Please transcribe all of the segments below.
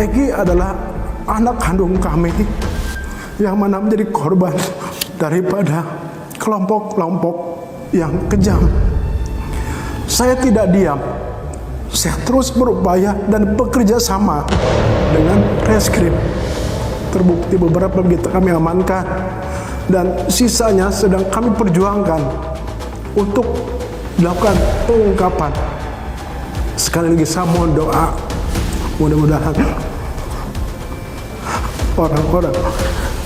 Eki adalah anak kandung kami yang mana menjadi korban daripada kelompok-kelompok yang kejam. Saya tidak diam. Saya terus berupaya dan bekerja sama dengan reskrim. Terbukti beberapa kita kami amankan dan sisanya sedang kami perjuangkan untuk dilakukan pengungkapan. Sekali lagi saya mohon doa, mudah-mudahan orang-orang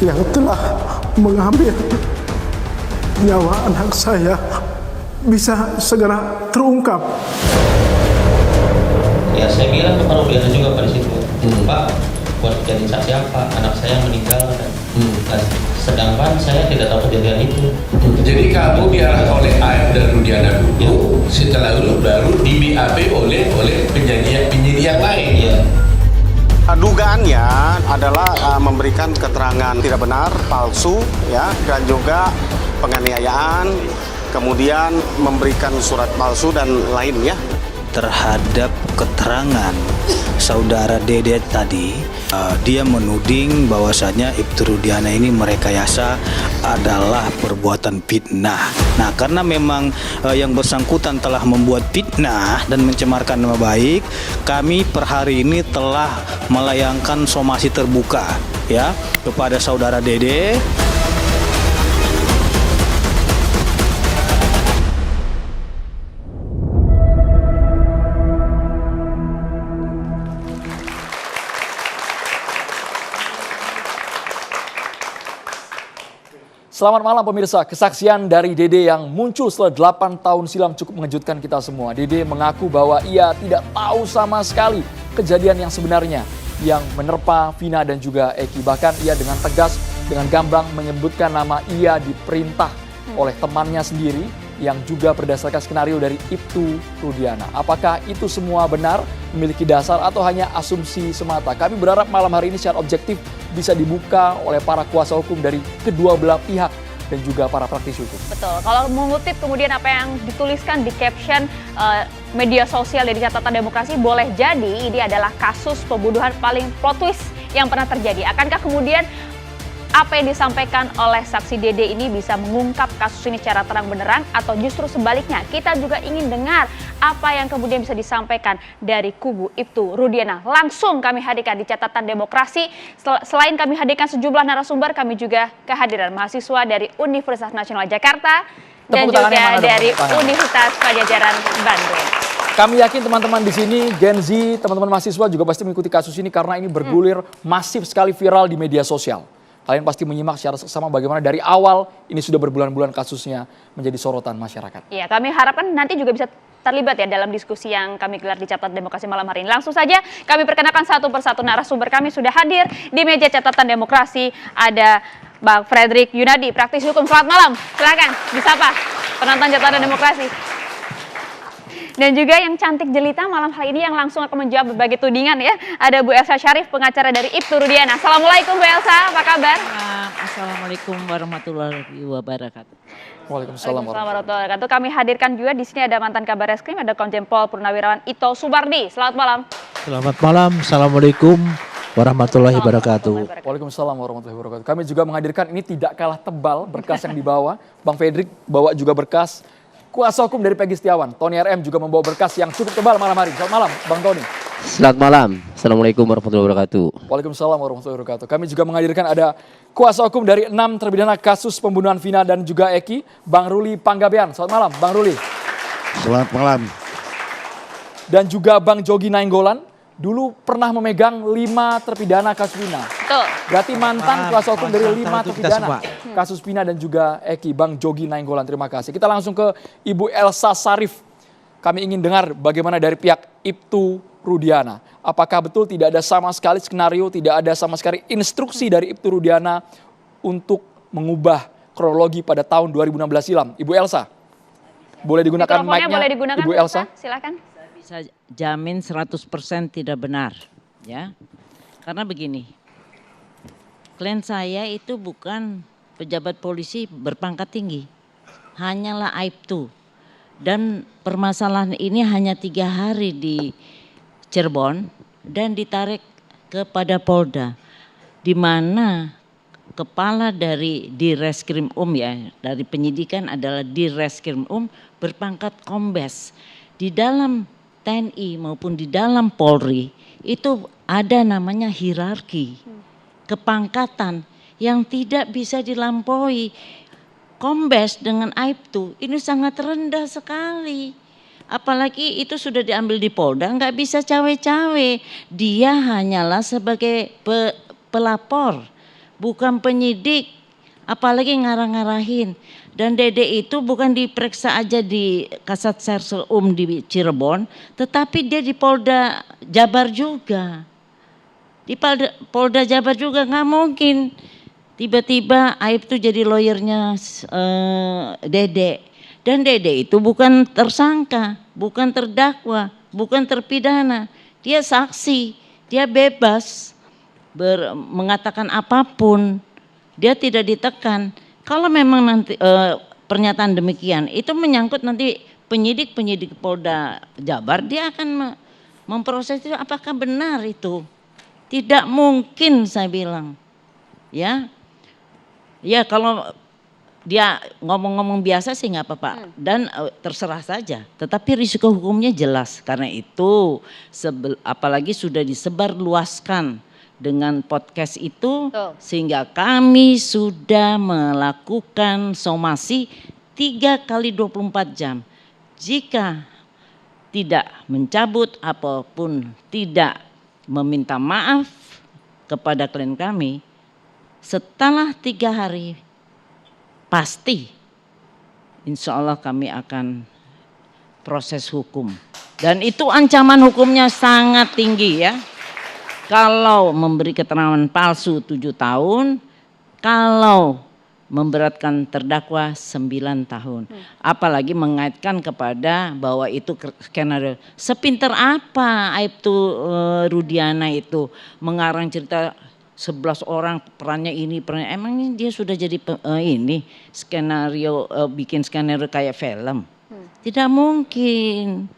yang telah mengambil nyawa anak saya bisa segera terungkap. Ya saya bilang ke Pak Rudiana juga pada situ, Pak, buat jadi saksi apa? Anak saya meninggal kan. Nah, sedangkan saya tidak tahu kejadian itu. Jadi kamu diarahkan oleh AF dan Rudiana dulu, setelah itu baru di BAP oleh penyidik yang lain. Ya. Dugaannya adalah memberikan keterangan tidak benar, palsu, ya, dan juga penganiayaan, kemudian memberikan surat palsu dan lainnya. Terhadap keterangan saudara Dede tadi, dia menuding bahwasanya Ibtu Rudiana ini merekayasa adalah perbuatan fitnah. Nah, karena memang yang bersangkutan telah membuat fitnah dan mencemarkan nama baik, kami per hari ini telah melayangkan somasi terbuka ya kepada saudara Dede. Selamat malam pemirsa, kesaksian dari Dede yang muncul setelah 8 tahun silam cukup mengejutkan kita semua. Dede mengaku bahwa ia tidak tahu sama sekali kejadian yang sebenarnya yang menerpa Vina dan juga Eki. Bahkan ia dengan tegas, dengan gamblang menyebutkan nama ia diperintah oleh temannya sendiri yang juga berdasarkan skenario dari Ibtu Rudiana. Apakah itu semua benar, memiliki dasar atau hanya asumsi semata? Kami berharap malam hari ini secara objektif bisa dibuka oleh para kuasa hukum dari kedua belah pihak dan juga para praktisi hukum. Betul, kalau mengutip kemudian apa yang dituliskan di caption media sosial dari Catatan Demokrasi, boleh jadi ini adalah kasus pembunuhan paling plot twist yang pernah terjadi. Akankah kemudian apa yang disampaikan oleh saksi Dede ini bisa mengungkap kasus ini secara terang benderang atau justru sebaliknya? Kita juga ingin dengar apa yang kemudian bisa disampaikan dari kubu Ibtu Rudiana. Langsung kami hadirkan di Catatan Demokrasi. Selain kami hadirkan sejumlah narasumber, kami juga kehadiran mahasiswa dari Universitas Nasional Jakarta dan juga dari Universitas Padjadjaran Bandung. Kami yakin teman-teman di sini, Gen Z, teman-teman mahasiswa juga pasti mengikuti kasus ini karena ini bergulir masif sekali viral di media sosial. Kalian pasti menyimak secara seksama bagaimana dari awal ini sudah berbulan-bulan kasusnya menjadi sorotan masyarakat. Iya, kami harapkan nanti juga bisa terlibat ya dalam diskusi yang kami gelar di Catatan Demokrasi malam hari ini. Langsung saja kami perkenalkan satu persatu narasumber kami sudah hadir di meja Catatan Demokrasi. Ada Bang Fredrik Yunadi, praktisi hukum. Selamat malam, silakan disapa penonton Catatan Demokrasi. Dan juga yang cantik jelita malam hari ini yang langsung akan menjawab berbagai tudingan ya. Ada Bu Elsa Syarif, pengacara dari Ibtu Rudiana. Assalamualaikum Bu Elsa, apa kabar? Assalamualaikum warahmatullahi wabarakatuh. Waalaikumsalam warahmatullahi wabarakatuh. Kami hadirkan juga di sini ada mantan Kabar Reskrim, ada Komjen Pol Purnawirawan Ito Subardi. Selamat malam. Selamat malam. Assalamualaikum warahmatullahi wabarakatuh. Waalaikumsalam warahmatullahi wabarakatuh. Kami juga menghadirkan, ini tidak kalah tebal berkas yang dibawa. Bang Fredrik bawa juga berkas. Kuasa hukum dari Peggy Setiawan, Tony RM juga membawa berkas yang cukup tebal malam hari. Selamat malam, Bang Tony. Selamat malam. Assalamualaikum warahmatullahi wabarakatuh. Waalaikumsalam warahmatullahi wabarakatuh. Kami juga menghadirkan ada kuasa hukum dari 6 terpidana kasus pembunuhan Vina dan juga Eki, Bang Ruli Panggabean. Selamat malam, Bang Ruli. Selamat malam. Dan juga Bang Jogi Nainggolan, dulu pernah memegang 5 terpidana kasus Vina. Betul. Berarti mantan kuasa hukum dari 5 terpidana kasus Vina dan juga Eki, Bang Jogi Nainggolan. Terima kasih. Kita langsung ke Ibu Elsa Syarif. Kami ingin dengar bagaimana dari pihak Ibtu Rudiana. Apakah betul tidak ada sama sekali skenario, tidak ada sama sekali instruksi dari Ibtu Rudiana untuk mengubah kronologi pada tahun 2016 silam? Ibu Elsa, boleh digunakan mic-nya, boleh digunakan, Ibu Elsa? Silakan. Bisa jamin 100% tidak benar, ya. Karena begini, klien saya itu bukan pejabat polisi berpangkat tinggi, hanyalah Aibtu. Dan permasalahan ini hanya 3 hari di Cirebon dan ditarik kepada Polda, di mana kepala dari Direskrimum ya, dari penyidikan adalah Direskrimum berpangkat kombes. Di dalam TNI maupun di dalam Polri itu ada namanya hierarki, kepangkatan yang tidak bisa dilampaui. Kombes dengan Aibtu ini sangat rendah sekali. Apalagi itu sudah diambil di Polda, nggak bisa cawe-cawe. Dia hanyalah sebagai pelapor, bukan penyidik, apalagi ngarah-ngarahin. Dan Dede itu bukan diperiksa aja di Kasat Sersel di Cirebon, tetapi dia di Polda Jabar juga. Di Polda Jabar juga nggak mungkin tiba-tiba Aibtu jadi lawyernya Dede. Dan Dede itu bukan tersangka, bukan terdakwa, bukan terpidana. Dia saksi, dia bebas mengatakan apapun. Dia tidak ditekan. Kalau memang nanti pernyataan demikian, itu menyangkut nanti penyidik Polda Jabar, dia akan memproses itu apakah benar itu. Tidak mungkin saya bilang. Ya kalau dia ngomong-ngomong biasa sih nggak apa-apa dan terserah saja. Tetapi risiko hukumnya jelas karena itu apalagi sudah disebarluaskan dengan podcast itu sehingga kami sudah melakukan somasi 3 kali 24 jam. Jika tidak mencabut apapun, tidak meminta maaf kepada klien kami, setelah 3 hari pasti insya Allah kami akan proses hukum. Dan itu ancaman hukumnya sangat tinggi ya. Kalau memberi keterangan palsu 7 tahun, kalau memberatkan terdakwa 9 tahun. Apalagi mengaitkan kepada bahwa itu skenario. Sepinter apa Aibtu Rudiana itu mengarang cerita 11 orang perannya ini, emangnya dia sudah jadi ini skenario, bikin skenario kayak film? Tidak mungkin.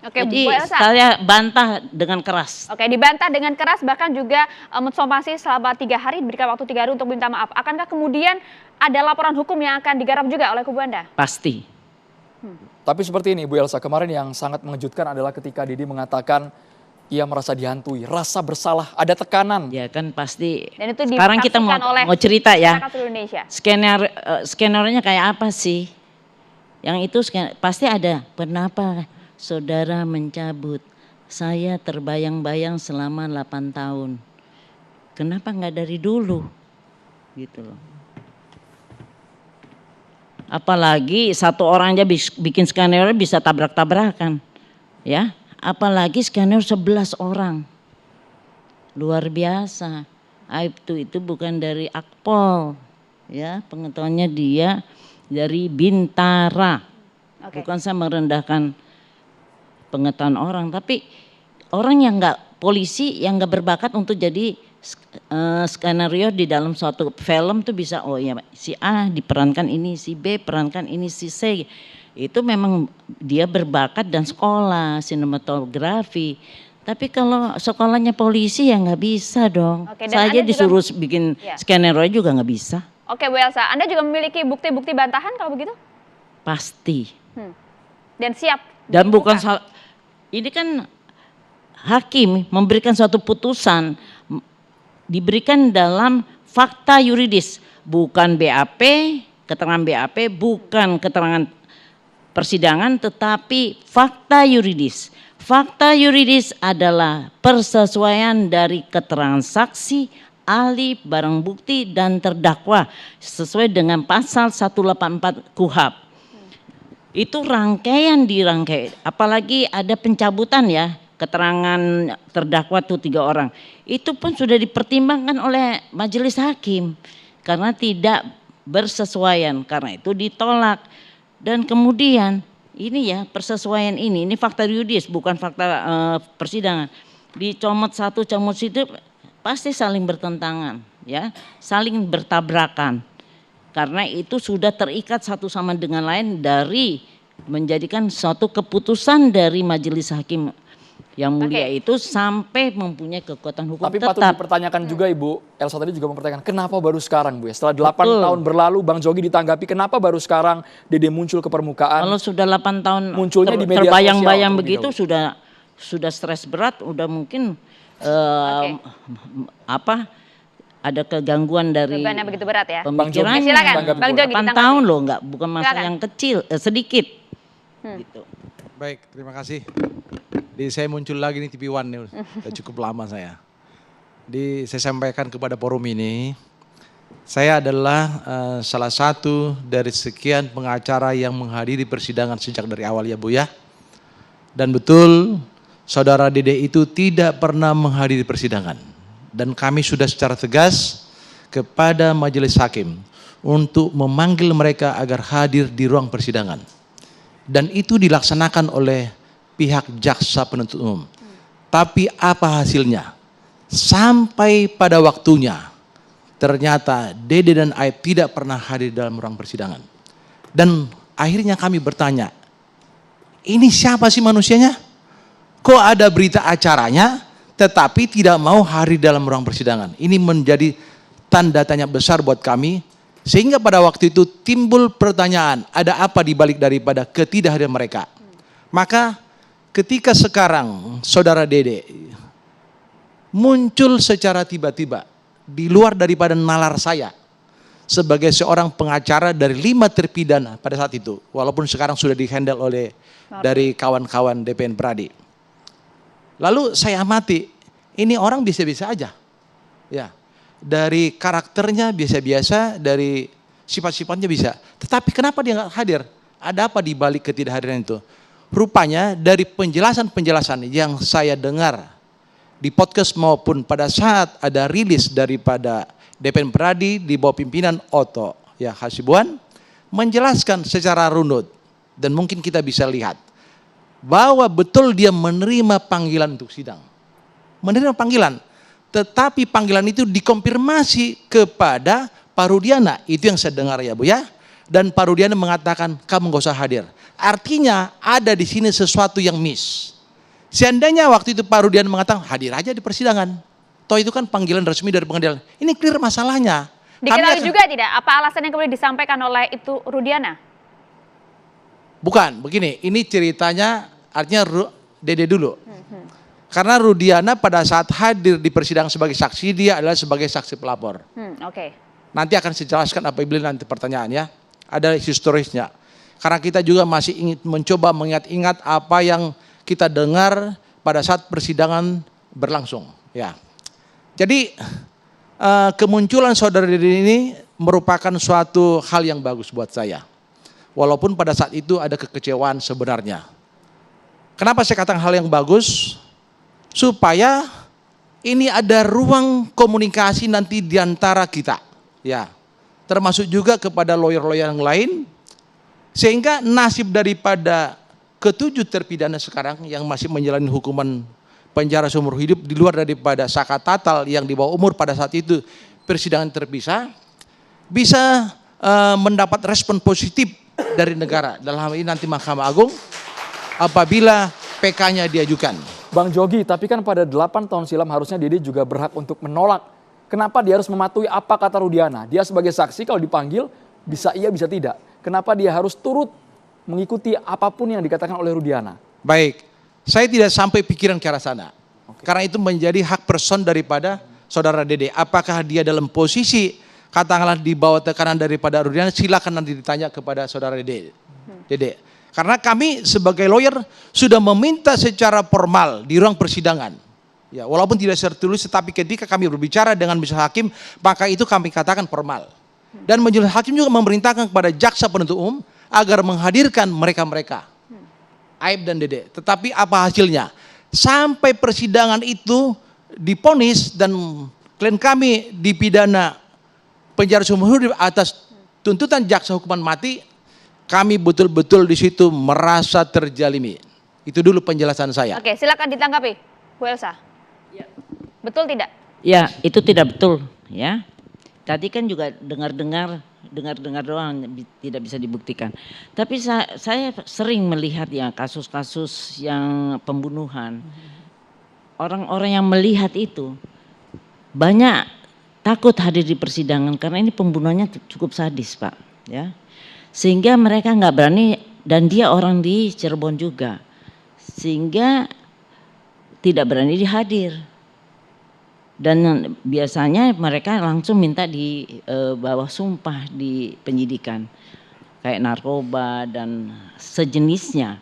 Oke, jadi Bu Elsa, saya bantah dengan keras. Oke, dibantah dengan keras bahkan juga mensomasi selama 3 hari, diberikan waktu 3 hari untuk minta maaf. Akankah kemudian ada laporan hukum yang akan digarap juga oleh kubu Anda? Pasti. Tapi seperti ini Bu Elsa, kemarin yang sangat mengejutkan adalah ketika Didi mengatakan ia merasa dihantui, rasa bersalah, ada tekanan. Ya kan pasti. Dan itu sekarang kita mau cerita ya. Skenario-nya kayak apa sih? Yang itu pasti ada. Kenapa saudara mencabut? Saya terbayang-bayang selama 8 tahun. Kenapa nggak dari dulu? Gitu loh. Apalagi satu orang aja bikin skenario bisa tabrak-tabrakan. Ya. Apalagi skenario 11 orang. Luar biasa. Aibtu itu bukan dari Akpol. Ya, pengetahuannya dia dari Bintara. Bukan saya merendahkan pengetahuan orang, tapi orang yang polisi yang nggak berbakat untuk jadi skenario di dalam suatu film tuh bisa, oh ya si A diperankan ini, si B perankan ini, si C. Itu memang dia berbakat dan sekolah sinematografi. Tapi kalau sekolahnya polisi ya nggak bisa dong. Saya disuruh bikin skenario juga nggak bisa. Oke Bu Elsa, Anda juga memiliki bukti-bukti bantahan kalau begitu? Pasti. Dan siap. Dan bukan ini kan hakim memberikan suatu putusan diberikan dalam fakta yuridis, bukan BAP, keterangan BAP, bukan keterangan persidangan, tetapi fakta yuridis. Fakta yuridis adalah persesuaian dari keterangan saksi, ahli, barang bukti, dan terdakwa sesuai dengan pasal 184 KUHP. Itu rangkaian dirangkai, apalagi ada pencabutan ya, keterangan terdakwa tuh 3 orang. Itu pun sudah dipertimbangkan oleh majelis hakim karena tidak bersesuaian, karena itu ditolak. Dan kemudian ini ya persesuaian ini fakta yuridis bukan fakta persidangan. Dicomot satu, comot situ pasti saling bertentangan ya, saling bertabrakan. Karena itu sudah terikat satu sama dengan lain dari menjadikan suatu keputusan dari majelis hakim Yang mulia itu sampai mempunyai kekuatan hukum Tapi tetap. patut dipertanyakan juga Ibu, Elsa tadi juga mempertanyakan kenapa baru sekarang Bu ya? Setelah 8 tahun berlalu Bang Jogi ditanggapi kenapa baru sekarang Dede muncul ke permukaan? Kalau sudah 8 tahun munculnya di media terbayang-bayang sosial begitu sudah stres berat, udah mungkin ada kegangguan dari Bebannya begitu berat ya. pemikirannya. Silakan, Bang Jogi 8 tahun loh, bukan masa yang kecil, sedikit. Gitu. Baik, terima kasih. Saya muncul lagi nih TV One nih, udah cukup lama saya. Saya sampaikan kepada forum ini, saya adalah salah satu dari sekian pengacara yang menghadiri persidangan sejak dari awal ya Bu ya. Dan betul, saudara Dede itu tidak pernah menghadiri persidangan. Dan kami sudah secara tegas kepada majelis hakim untuk memanggil mereka agar hadir di ruang persidangan. Dan itu dilaksanakan oleh pihak jaksa penuntut umum. Tapi apa hasilnya? Sampai pada waktunya, ternyata Dede dan Aib tidak pernah hadir dalam ruang persidangan. Dan akhirnya kami bertanya, ini siapa sih manusianya? Kok ada berita acaranya, tetapi tidak mau hadir dalam ruang persidangan? Ini menjadi tanda tanya besar buat kami, sehingga pada waktu itu timbul pertanyaan, ada apa dibalik daripada ketidakhadiran mereka? Maka ketika sekarang saudara Dede muncul secara tiba-tiba di luar daripada nalar saya sebagai seorang pengacara dari 5 terpidana pada saat itu, walaupun sekarang sudah dihandle oleh dari kawan-kawan DPN Pradi. Lalu saya amati, ini orang biasa-biasa aja, ya, dari karakternya biasa-biasa, dari sifat-sifatnya bisa. Tetapi kenapa dia nggak hadir? Ada apa di balik ketidakhadiran itu? Rupanya dari penjelasan-penjelasan yang saya dengar di podcast maupun pada saat ada rilis daripada DPN Pradi di bawah pimpinan Oto ya Hasibuan menjelaskan secara runut dan mungkin kita bisa lihat bahwa betul dia menerima panggilan untuk sidang. Menerima panggilan, tetapi panggilan itu dikonfirmasi kepada Pak Rudiana, itu yang saya dengar ya Bu ya. Dan Pak Rudiana mengatakan kamu nggak usah hadir. Artinya ada di sini sesuatu yang miss. Seandainya waktu itu Pak Rudiana mengatakan hadir aja di persidangan. Toh itu kan panggilan resmi dari pengadilan. Ini clear masalahnya. Diketahui juga tidak apa alasan yang kemudian disampaikan oleh itu Rudiana? Bukan, begini. Ini ceritanya artinya Dede dulu. Karena Rudiana pada saat hadir di persidangan sebagai saksi, dia adalah sebagai saksi pelapor. Oke. Nanti akan saya jelaskan apabila nanti pertanyaannya. Ada historisnya. Karena kita juga masih ingin mencoba mengingat-ingat apa yang kita dengar pada saat persidangan berlangsung. Ya. Jadi kemunculan saudara Dede ini merupakan suatu hal yang bagus buat saya. Walaupun pada saat itu ada kekecewaan sebenarnya. Kenapa saya katakan hal yang bagus? Supaya ini ada ruang komunikasi nanti di antara kita. Ya. Termasuk juga kepada lawyer-lawyer yang lain, sehingga nasib daripada ke-7 terpidana sekarang yang masih menjalani hukuman penjara seumur hidup di luar daripada Saka Tatal yang di bawah umur pada saat itu persidangan terpisah, bisa mendapat respon positif dari negara, dalam hal ini nanti Mahkamah Agung apabila PK-nya diajukan. Bang Jogi, tapi kan pada 8 tahun silam harusnya Dede juga berhak untuk menolak. Kenapa dia harus mematuhi apa kata Rudiana? Dia sebagai saksi kalau dipanggil bisa iya bisa tidak. Kenapa dia harus turut mengikuti apapun yang dikatakan oleh Rudiana? Baik, saya tidak sampai pikiran ke arah sana. Karena itu menjadi hak person daripada saudara Dede. Apakah dia dalam posisi katakanlah di bawah tekanan daripada Rudiana, silakan nanti ditanya kepada saudara Dede. Karena kami sebagai lawyer sudah meminta secara formal di ruang persidangan. Ya, walaupun tidak tertulis, tetapi ketika kami berbicara dengan majelis hakim, maka itu kami katakan formal. Dan majelis hakim juga memerintahkan kepada jaksa penuntut umum agar menghadirkan mereka-mereka, Aib dan Dede. Tetapi apa hasilnya? Sampai persidangan itu diponis dan klien kami dipidana penjara seumur hidup atas tuntutan jaksa hukuman mati, kami betul-betul di situ merasa terjalimi. Itu dulu penjelasan saya. Oke, silakan ditanggapi, Bu Elsa. Betul tidak? Ya, itu tidak betul ya. Tadi kan juga dengar-dengar dengar-dengar doang, tidak bisa dibuktikan. Tapi saya sering melihat ya kasus-kasus yang pembunuhan. Orang-orang yang melihat itu banyak takut hadir di persidangan karena ini pembunuhannya cukup sadis, Pak, ya. Sehingga mereka nggak berani, dan dia orang di Cirebon juga, sehingga tidak berani dihadir. Dan biasanya mereka langsung minta di bawah sumpah di penyidikan, kayak narkoba dan sejenisnya.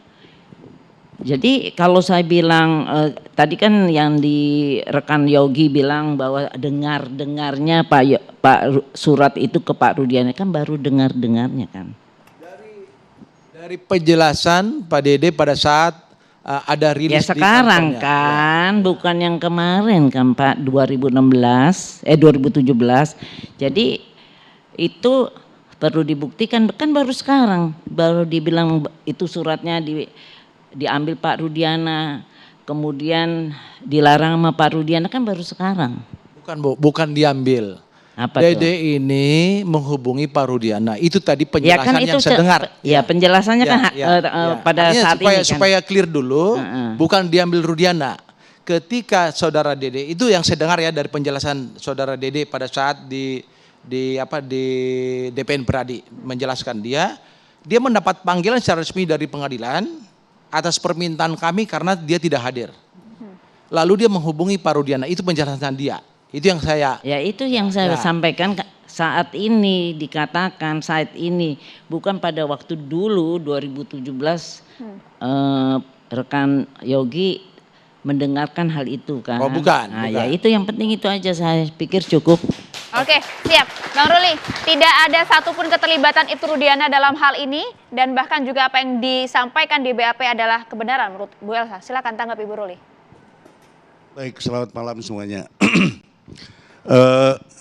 Jadi kalau saya bilang tadi kan yang di rekan Yogi bilang bahwa dengarnya Pak surat itu ke Pak Rudiana, kan baru dengarnya kan. Dari penjelasan Pak Dede pada saat ada rilis ya sekarang di kan, bukan yang kemarin kan Pak, 2017. Jadi itu perlu dibuktikan, kan baru sekarang, baru dibilang itu suratnya diambil Pak Rudiana, kemudian dilarang sama Pak Rudiana, kan baru sekarang. Bukan Bu, bukan diambil. Apa Dede ini menghubungi Pak Rudiana. Itu tadi penjelasan kan yang saya dengar. Ya, penjelasannya kan pada artinya saat ini kan. Supaya clear dulu, bukan diambil Rudiana. Ketika saudara Dede, itu yang saya dengar ya dari penjelasan saudara Dede pada saat di DPN Pradi menjelaskan dia mendapat panggilan secara resmi dari pengadilan atas permintaan kami karena dia tidak hadir. Lalu dia menghubungi Pak Rudiana, itu penjelasan dia. Itu yang saya. Ya itu yang saya sampaikan saat ini, dikatakan saat ini, bukan pada waktu dulu 2017 rekan Yogi mendengarkan hal itu kan. Oh bukan. Nah ya itu yang penting, itu aja saya pikir cukup. Oke, siap. Bang Ruli, tidak ada satupun keterlibatan Ibtu Rudiana dalam hal ini, dan bahkan juga apa yang disampaikan di BAP adalah kebenaran menurut Bu Elsa. Silakan tanggapi Bu Ruli. Baik, selamat malam semuanya.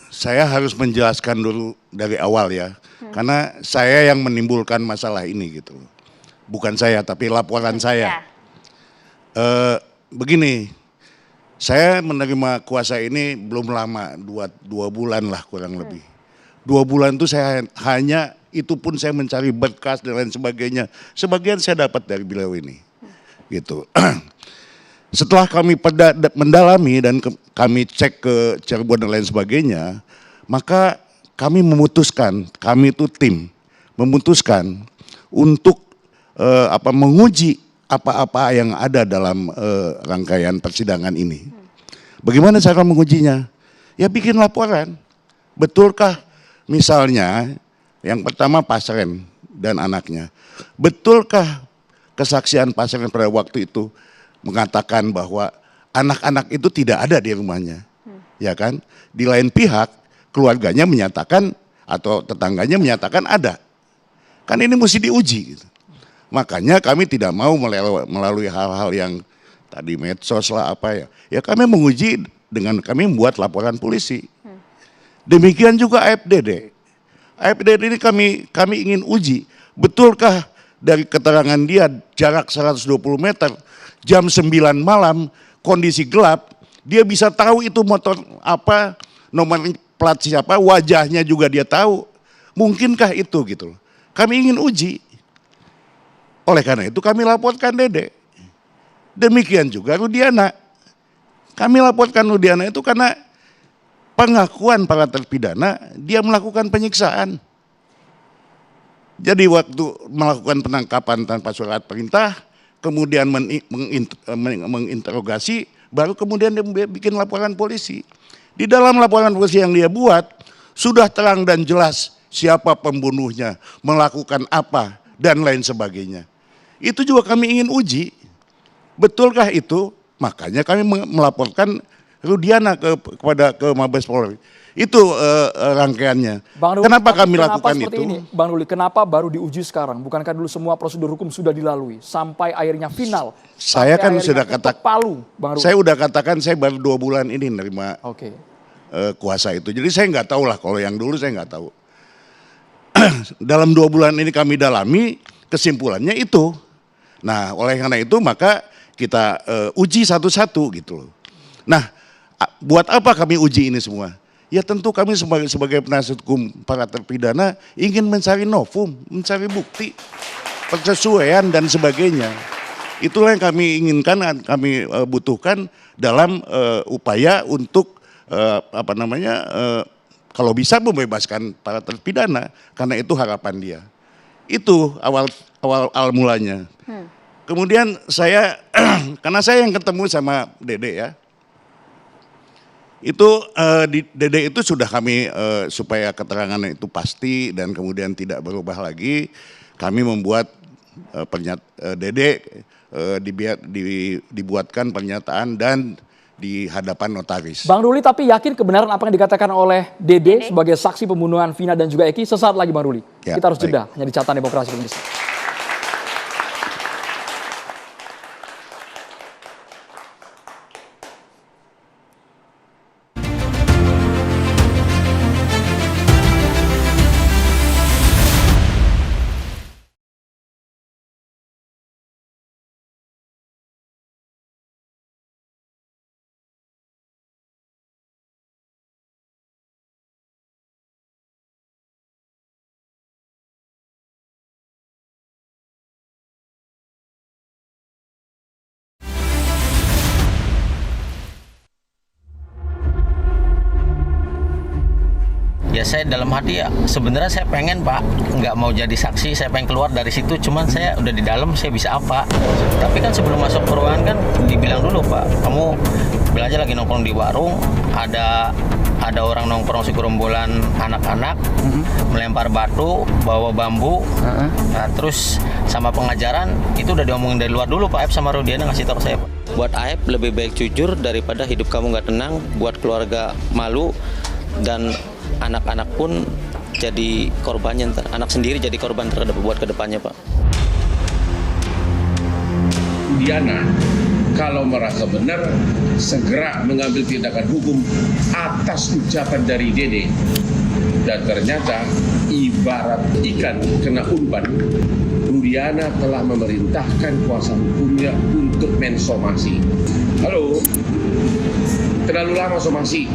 Saya harus menjelaskan dulu dari awal ya, karena saya yang menimbulkan masalah ini gitu. Bukan saya, tapi laporan saya. Begini, saya menerima kuasa ini belum lama, dua bulan lah kurang lebih. 2 bulan itu saya hanya, itu pun saya mencari berkas dan lain sebagainya. Sebagian saya dapat dari beliau ini, gitu. Setelah kami mendalami dan kami cek ke Cirebon dan lain sebagainya, maka kami memutuskan, kami itu tim memutuskan untuk menguji apa-apa yang ada dalam rangkaian persidangan ini. Bagaimana cara mengujinya? Ya bikin laporan. Betulkah misalnya yang pertama Pasren dan anaknya, betulkah kesaksian Pasren pada waktu itu mengatakan bahwa anak-anak itu tidak ada di rumahnya, ya kan? Di lain pihak keluarganya menyatakan atau tetangganya menyatakan ada, kan ini mesti diuji. Gitu. Makanya kami tidak mau melalui hal-hal yang tadi medsos lah apa ya. Ya kami menguji dengan kami membuat laporan polisi. Demikian juga AFDD. AFDD ini kami ingin uji, betulkah dari keterangan dia jarak 120 meter. Jam 9 malam, kondisi gelap, dia bisa tahu itu motor apa, nomor plat siapa, wajahnya juga dia tahu. Mungkinkah itu gitu? Kami ingin uji. Oleh karena itu kami laporkan Dede. Demikian juga Rudiana. Kami laporkan Rudiana itu karena pengakuan para terpidana dia melakukan penyiksaan. Jadi waktu melakukan penangkapan tanpa surat perintah, kemudian menginterogasi, baru kemudian dia bikin laporan polisi. Di dalam laporan polisi yang dia buat, sudah terang dan jelas siapa pembunuhnya, melakukan apa, dan lain sebagainya. Itu juga kami ingin uji, betulkah itu? Makanya kami melaporkan Rudiana ke Mabes Polri. Itu rangkaiannya. Ruli, kenapa kami lakukan itu? Ini, Bang Ruli, kenapa baru diuji sekarang? Bukankah dulu semua prosedur hukum sudah dilalui sampai akhirnya final? Saya kan sudah katakan, Bang Ruli. Saya udah katakan saya baru 2 bulan ini nerima kuasa itu. Jadi saya nggak tahu lah, kalau yang dulu saya nggak tahu. Dalam 2 bulan ini kami dalami, kesimpulannya itu. Nah, oleh karena itu maka kita uji satu-satu gitu loh. Nah, buat apa kami uji ini semua? Ya tentu kami sebagai penasihat hukum para terpidana ingin mencari novum, mencari bukti, persesuaian dan sebagainya. Itulah yang kami inginkan, kami butuhkan dalam upaya untuk kalau bisa membebaskan para terpidana, karena itu harapan dia. Itu awal mulanya. Kemudian saya, karena saya yang ketemu sama Dede ya, itu Dede itu sudah kami supaya keterangannya itu pasti dan kemudian tidak berubah lagi, kami membuat Dede dibuatkan pernyataan dan di hadapan notaris. Bang Ruli, tapi yakin kebenaran apa yang dikatakan oleh Dede sebagai saksi pembunuhan Vina dan juga Eki? Sesaat lagi Bang Ruli. Ya, kita harus baik. jeda, hanya di Catatan Demokrasi Indonesia. Ya saya dalam hati ya sebenarnya saya pengen Pak, nggak mau jadi saksi, saya pengen keluar dari situ, cuman saya udah di dalam, saya bisa apa? Tapi kan sebelum masuk ke ruangan kan dibilang dulu Pak, kamu belajar lagi nongkrong di warung, ada orang nongkrong segerombolan anak-anak, melempar batu, bawa bambu, nah, terus sama pengajaran itu udah diomongin dari luar dulu Pak Aep sama Rudiana ngasih tahu saya Pak. Buat Aep lebih baik jujur daripada hidup kamu nggak tenang, buat keluarga malu dan anak-anak pun jadi korbannya, anak sendiri jadi korban terhadap buat kedepannya Pak. Diana kalau merasa benar segera mengambil tindakan hukum atas ucapan dari Dede, dan ternyata ibarat ikan kena umpan, Rudiana telah memerintahkan kuasa hukumnya untuk mensomasi. Halo, terlalu lama somasi.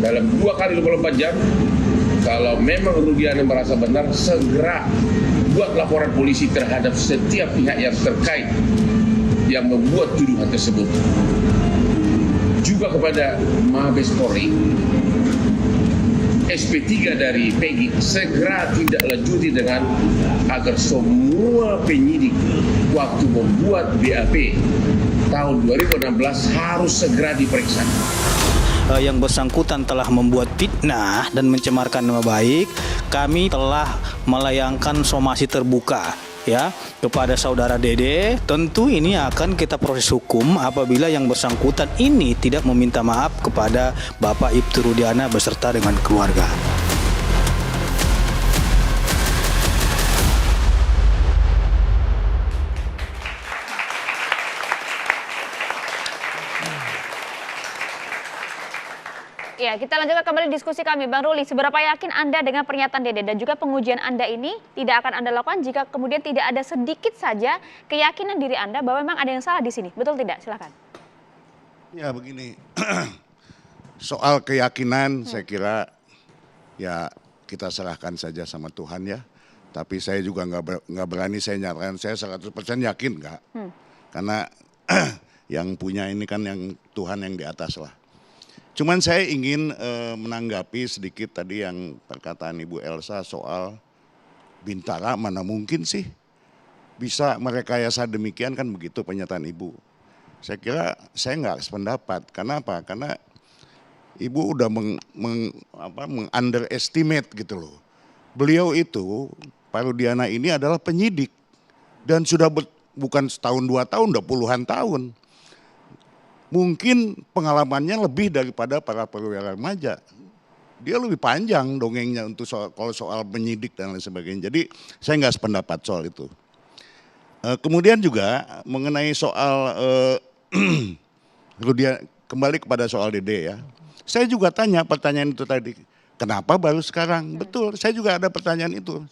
Dalam 2 kali 24 jam, kalau memang Rudiana merasa benar, segera buat laporan polisi terhadap setiap pihak yang terkait yang membuat tuduhan tersebut. Juga kepada Mabes Polri, SP3 dari Peggy segera tidak lanjuti dengan agar semua penyidik waktu membuat BAP tahun 2016 harus segera diperiksa. Yang bersangkutan telah membuat fitnah dan mencemarkan nama baik, kami telah melayangkan somasi terbuka ya kepada saudara Dede. Tentu ini akan kita proses hukum apabila yang bersangkutan ini tidak meminta maaf kepada Bapak Ibtu Rudiana beserta dengan keluarga. Ya, kita lanjutkan kembali diskusi kami. Bang Ruli, seberapa yakin Anda dengan pernyataan Dede dan juga pengujian Anda ini tidak akan Anda lakukan jika kemudian tidak ada sedikit saja keyakinan diri Anda bahwa memang ada yang salah di sini? Betul tidak? Silakan. Ya begini, soal keyakinan saya kira ya kita serahkan saja sama Tuhan ya. Tapi saya juga nggak berani saya nyatakan saya 100% yakin nggak. Karena yang punya ini kan yang Tuhan yang di atas lah. Cuman saya ingin menanggapi sedikit tadi yang perkataan Ibu Elsa soal Bintara, mana mungkin sih bisa merekayasa demikian, kan begitu pernyataan Ibu. Saya kira saya nggak sependapat. Kenapa? Karena Ibu udah underestimate gitu loh. Beliau itu, Pak Rudiana ini adalah penyidik dan sudah bukan setahun 2 tahun, udah puluhan tahun. Mungkin pengalamannya lebih daripada para perwira remaja. Dia lebih panjang dongengnya untuk kalau soal penyidik dan lain sebagainya. Jadi saya nggak sependapat soal itu. Kemudian juga mengenai soal kembali kepada soal Dede ya. Saya juga tanya pertanyaan itu tadi. Kenapa baru sekarang? Betul, saya juga ada pertanyaan itu.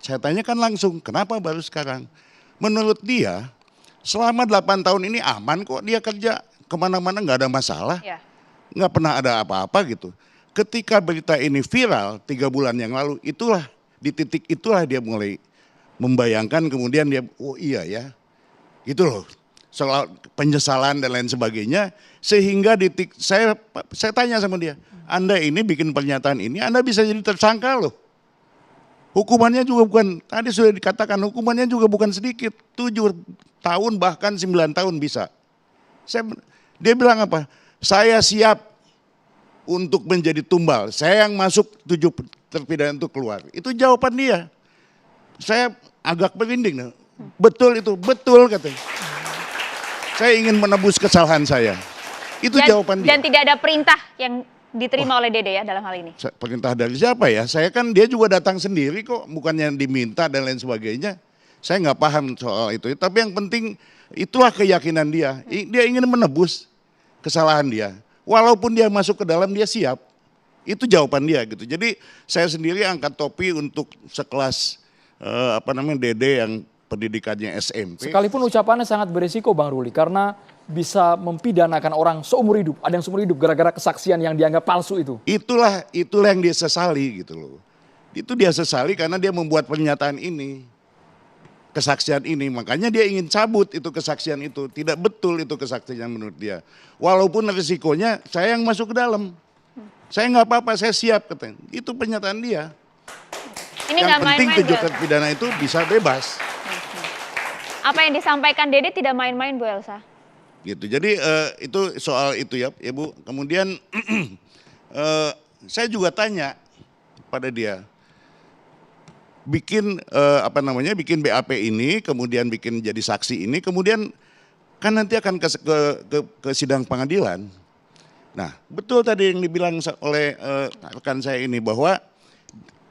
Saya tanyakan langsung, kenapa baru sekarang? Menurut dia, selama 8 tahun ini aman kok dia kerja. Kemana-mana nggak ada masalah, nggak pernah ada apa-apa gitu. ketika berita ini viral 3 bulan yang lalu, itulah di titik itulah dia mulai membayangkan, kemudian dia, oh iya ya, gitu loh, soal penyesalan dan lain sebagainya, sehingga saya tanya sama dia, Anda ini bikin pernyataan ini, Anda bisa jadi tersangka loh. Hukumannya juga bukan, tadi sudah dikatakan hukumannya juga bukan sedikit, 7 tahun bahkan 9 tahun bisa. Dia bilang apa? Saya siap untuk menjadi tumbal, saya yang masuk 7 terpidana itu keluar. Itu jawaban dia. Saya agak merinding. Betul itu, betul katanya. Saya ingin menebus kesalahan saya. Itu jawaban dia. Dan tidak ada perintah yang diterima oleh Dede ya dalam hal ini? Perintah dari siapa ya? Saya kan dia juga datang sendiri kok, bukannya diminta dan lain sebagainya. Saya nggak paham soal itu. Tapi yang penting itulah keyakinan dia. Dia ingin menebus kesalahan dia. Walaupun dia masuk ke dalam dia siap. Itu jawaban dia gitu. Jadi saya sendiri angkat topi untuk sekelas Dede yang pendidikannya SMP. Sekalipun ucapannya sangat berisiko Bang Ruli karena bisa mempidanakan orang seumur hidup. Ada yang seumur hidup gara-gara kesaksian yang dianggap palsu itu. Itulah yang dia sesali gitu loh. Itu dia sesali karena dia membuat pernyataan ini. Kesaksian ini, makanya dia ingin cabut itu kesaksian itu. Tidak betul itu kesaksian menurut dia. Walaupun risikonya saya yang masuk ke dalam. Saya nggak apa-apa, saya siap katanya. Itu pernyataan dia. Ini yang penting 7 terpidana itu bisa bebas. Apa yang disampaikan Dede tidak main-main Bu Elsa? Gitu. Jadi itu soal itu ya Bu. Kemudian saya juga tanya pada dia, bikin bikin BAP ini, kemudian bikin jadi saksi ini, kemudian kan nanti akan ke sidang pengadilan. Nah, betul tadi yang dibilang oleh rekan saya ini bahwa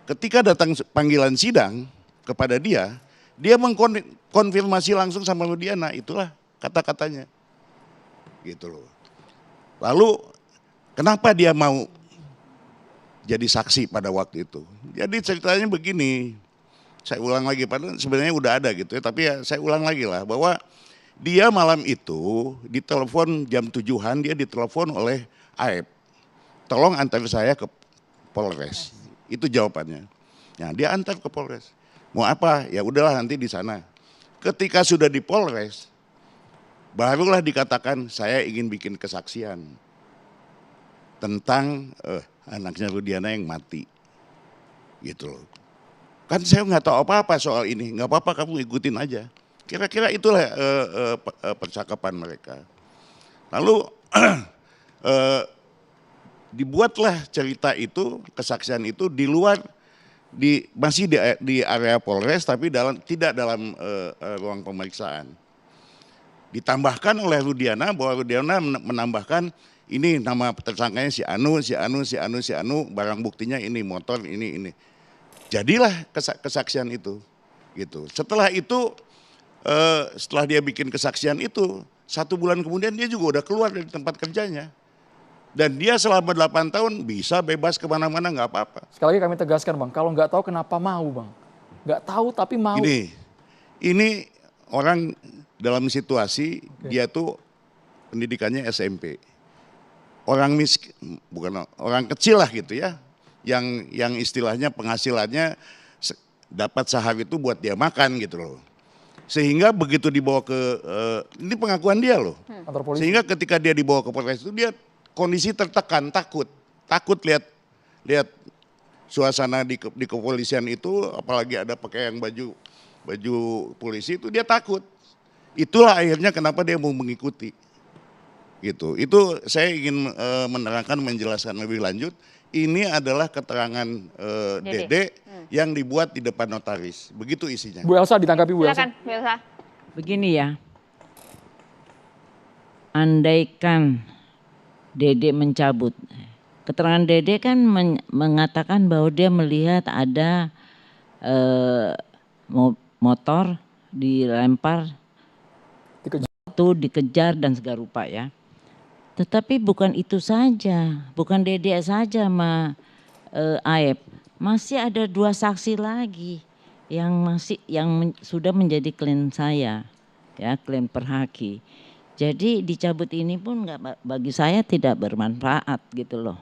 ketika datang panggilan sidang kepada dia mengkonfirmasi langsung sama Rudiana, itulah kata-katanya. Gitu loh. Lalu kenapa dia mau jadi saksi pada waktu itu? Jadi ceritanya begini, saya ulang lagi, padahal sebenarnya udah ada gitu ya, tapi ya saya ulang lagi lah bahwa dia malam itu ditelepon jam 7-an, dia ditelepon oleh Aep. Tolong antar saya ke Polres. Itu jawabannya. Nah, dia antar ke Polres. Mau apa? Ya udahlah nanti di sana. Ketika sudah di Polres, barulah dikatakan saya ingin bikin kesaksian tentang anaknya Rudiana yang mati. Gitu loh. Kan saya nggak tahu apa-apa soal ini, nggak apa-apa kamu ikutin aja. Kira-kira itulah percakapan mereka. Lalu dibuatlah cerita itu, kesaksian itu di luar, masih di area Polres tapi tidak dalam ruang pemeriksaan. Ditambahkan oleh Rudiana bahwa Rudiana menambahkan ini nama tersangkanya si Anu, barang buktinya ini, motor ini. Jadilah kesaksian itu. Gitu. Setelah itu, setelah dia bikin kesaksian itu, 1 bulan kemudian dia juga udah keluar dari tempat kerjanya. Dan dia selama 8 tahun bisa bebas kemana-mana, nggak apa-apa. Sekali lagi kami tegaskan Bang, kalau nggak tahu kenapa mau Bang? Nggak tahu tapi mau. Ini orang dalam situasi dia tuh pendidikannya SMP. Orang miskin, bukan orang kecil lah gitu ya. Yang istilahnya penghasilannya dapat sehari itu buat dia makan gitu loh. Sehingga begitu dibawa ke, ini pengakuan dia loh. Sehingga ketika dia dibawa ke Polres itu dia kondisi tertekan, takut lihat suasana di kepolisian itu, apalagi ada pakaian baju polisi itu, dia takut. Itulah akhirnya kenapa dia mau mengikuti. Gitu. Itu saya ingin menerangkan, menjelaskan lebih lanjut. Ini adalah keterangan Dede yang dibuat di depan notaris. Begitu isinya. Bu Elsa ditanggapi Bu Elsa. Silakan Bu Elsa. Begini ya, andaikan Dede mencabut, keterangan Dede kan mengatakan bahwa dia melihat ada motor dilempar, dikejar dan segala rupa ya. Tetapi bukan itu saja, bukan Dede saja sama Aep, masih ada 2 saksi lagi yang sudah menjadi klien saya, ya klien Perhaki. Jadi dicabut ini pun bagi saya tidak bermanfaat gitu loh.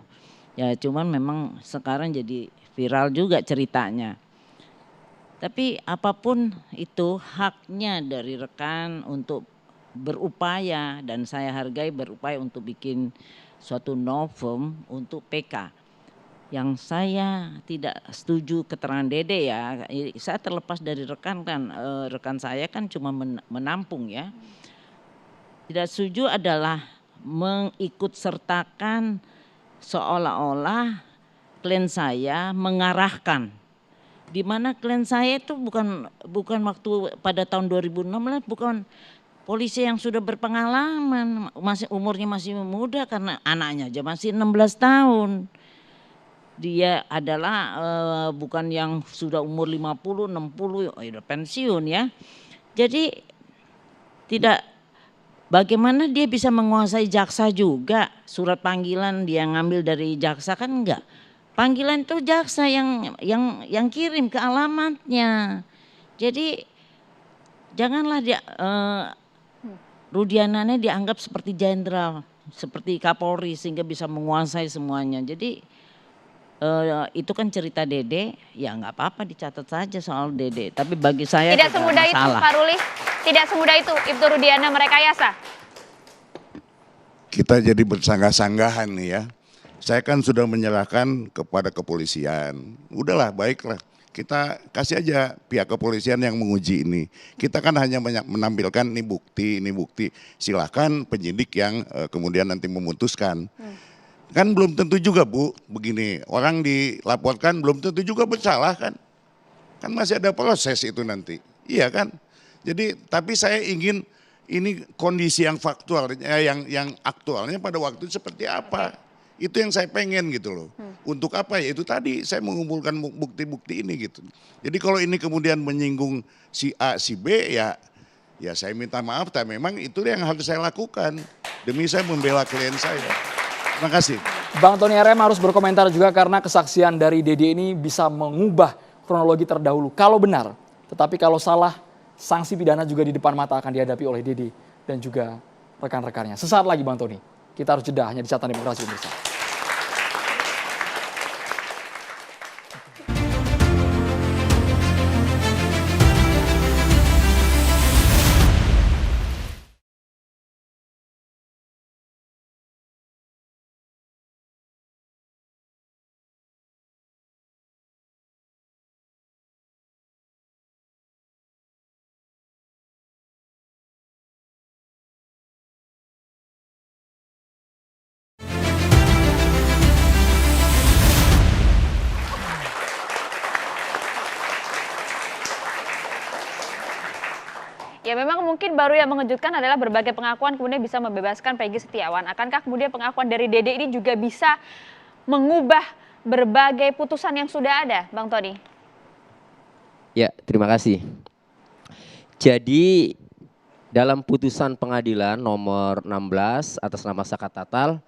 Ya cuman memang sekarang jadi viral juga ceritanya. Tapi apapun itu haknya dari rekan untuk berupaya, dan saya hargai berupaya untuk bikin suatu novum untuk PK. Yang saya tidak setuju keterangan Dede ya, saya terlepas dari rekan kan, rekan saya kan cuma menampung ya. Tidak setuju adalah mengikut sertakan seolah-olah klien saya mengarahkan. Di mana klien saya itu bukan waktu pada tahun 2016, bukan polisi yang sudah berpengalaman, umurnya masih muda karena anaknya aja masih 16 tahun. Dia adalah bukan yang sudah umur 50, 60, udah pensiun ya. Jadi tidak, bagaimana dia bisa menguasai jaksa juga? Surat panggilan dia ngambil dari jaksa kan enggak. Panggilan itu jaksa yang kirim ke alamatnya. Jadi janganlah dia Rudiananya dianggap seperti jenderal, seperti Kapolri sehingga bisa menguasai semuanya. Jadi itu kan cerita Dede, ya nggak apa-apa dicatat saja soal Dede. Tapi bagi saya tidak semudah itu, Pak Ruli. Tidak semudah itu Ibtu Rudiana merekayasa. Kita jadi bersangga-sanggahan nih ya. Saya kan sudah menyerahkan kepada kepolisian. Udahlah, baiklah. Kita kasih aja pihak kepolisian yang menguji ini. Kita kan hanya menampilkan ini bukti. Silakan penyidik yang kemudian nanti memutuskan. Kan belum tentu juga Bu, begini. Orang dilaporkan belum tentu juga bersalah kan. Kan masih ada proses itu nanti. Iya kan? Jadi tapi saya ingin ini kondisi yang faktual, yang aktualnya pada waktu itu seperti apa. Itu yang saya pengen gitu loh. Untuk apa ya? Itu tadi saya mengumpulkan bukti-bukti ini gitu. Jadi kalau ini kemudian menyinggung si A, si B ya saya minta maaf, tapi memang itu yang harus saya lakukan demi saya membela klien saya. Terima kasih. Bang Tony RM harus berkomentar juga karena kesaksian dari Dede ini bisa mengubah kronologi terdahulu. Kalau benar, tetapi kalau salah, sanksi pidana juga di depan mata akan dihadapi oleh Dede dan juga rekan-rekannya. Sesaat lagi Bang Tony. Kita harus jeda hanya di Catatan Demokrasi pemirsa. Ya memang mungkin baru yang mengejutkan adalah berbagai pengakuan kemudian bisa membebaskan Peggy Setiawan. Akankah kemudian pengakuan dari Dede ini juga bisa mengubah berbagai putusan yang sudah ada, Bang Tony? Ya, terima kasih. Jadi dalam putusan pengadilan nomor 16 atas nama Saka Tatal,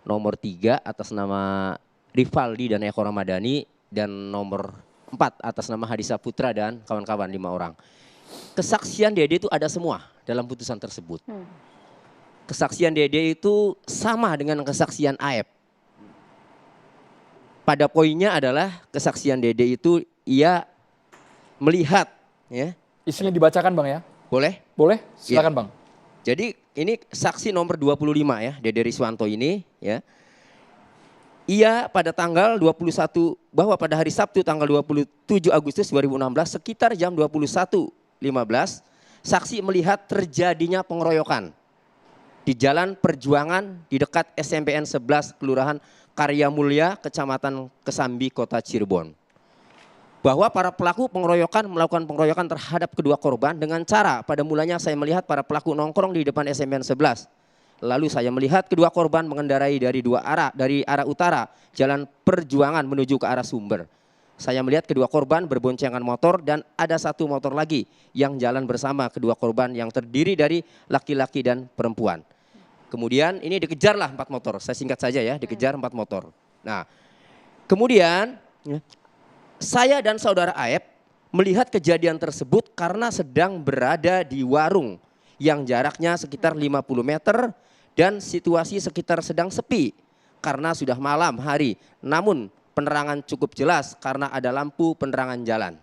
nomor 3 atas nama Rivaldi dan Eko Ramadhani, dan nomor 4 atas nama Hadisa Putra dan kawan-kawan 5 orang. Kesaksian Dede itu ada semua dalam putusan tersebut. Kesaksian Dede itu sama dengan kesaksian Aep. Pada poinnya adalah kesaksian Dede itu ia melihat, ya. Isinya dibacakan Bang ya? Boleh? Boleh, silakan Ya. Bang. Jadi ini saksi nomor 25 ya, Dede Riswanto ini ya. Ia pada tanggal 21, bahwa pada hari Sabtu tanggal 27 Agustus 2016 sekitar jam 21.15, saksi melihat terjadinya pengeroyokan di Jalan Perjuangan di dekat SMPN 11 Kelurahan Karya Mulya, Kecamatan Kesambi, Kota Cirebon. Bahwa para pelaku pengeroyokan melakukan pengeroyokan terhadap kedua korban dengan cara pada mulanya saya melihat para pelaku nongkrong di depan SMPN 11. Lalu saya melihat kedua korban mengendarai dari arah utara Jalan Perjuangan menuju ke arah Sumber. Saya melihat kedua korban berboncengan motor dan ada satu motor lagi yang jalan bersama kedua korban yang terdiri dari laki-laki dan perempuan. Kemudian ini dikejarlah 4 motor, saya singkat saja ya, dikejar 4 motor. Nah, kemudian saya dan saudara Aep melihat kejadian tersebut karena sedang berada di warung yang jaraknya sekitar 50 meter dan situasi sekitar sedang sepi. karena sudah malam hari. Namun penerangan cukup jelas karena ada lampu penerangan jalan.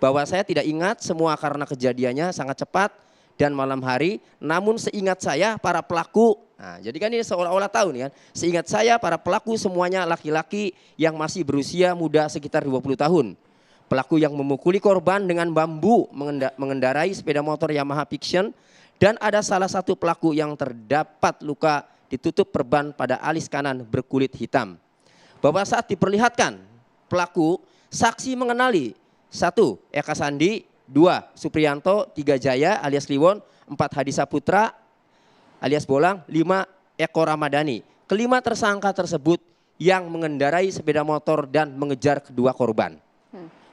Bahwa saya tidak ingat semua karena kejadiannya sangat cepat dan malam hari. Namun seingat saya para pelaku, nah jadi kan ini seolah-olah tahu nih kan. Seingat saya para pelaku semuanya laki-laki yang masih berusia muda sekitar 20 tahun. Pelaku yang memukuli korban dengan bambu mengendarai sepeda motor Yamaha Fiction. Dan ada salah satu pelaku yang terdapat luka ditutup perban pada alis kanan berkulit hitam. Bahwa saat diperlihatkan pelaku, saksi mengenali 1. Eka Sandi, 2. Supriyanto, 3. Jaya alias Kliwon, 4. Hadi Saputra alias Bolang, 5. Eko Ramadhani. Kelima tersangka tersebut yang mengendarai sepeda motor dan mengejar kedua korban.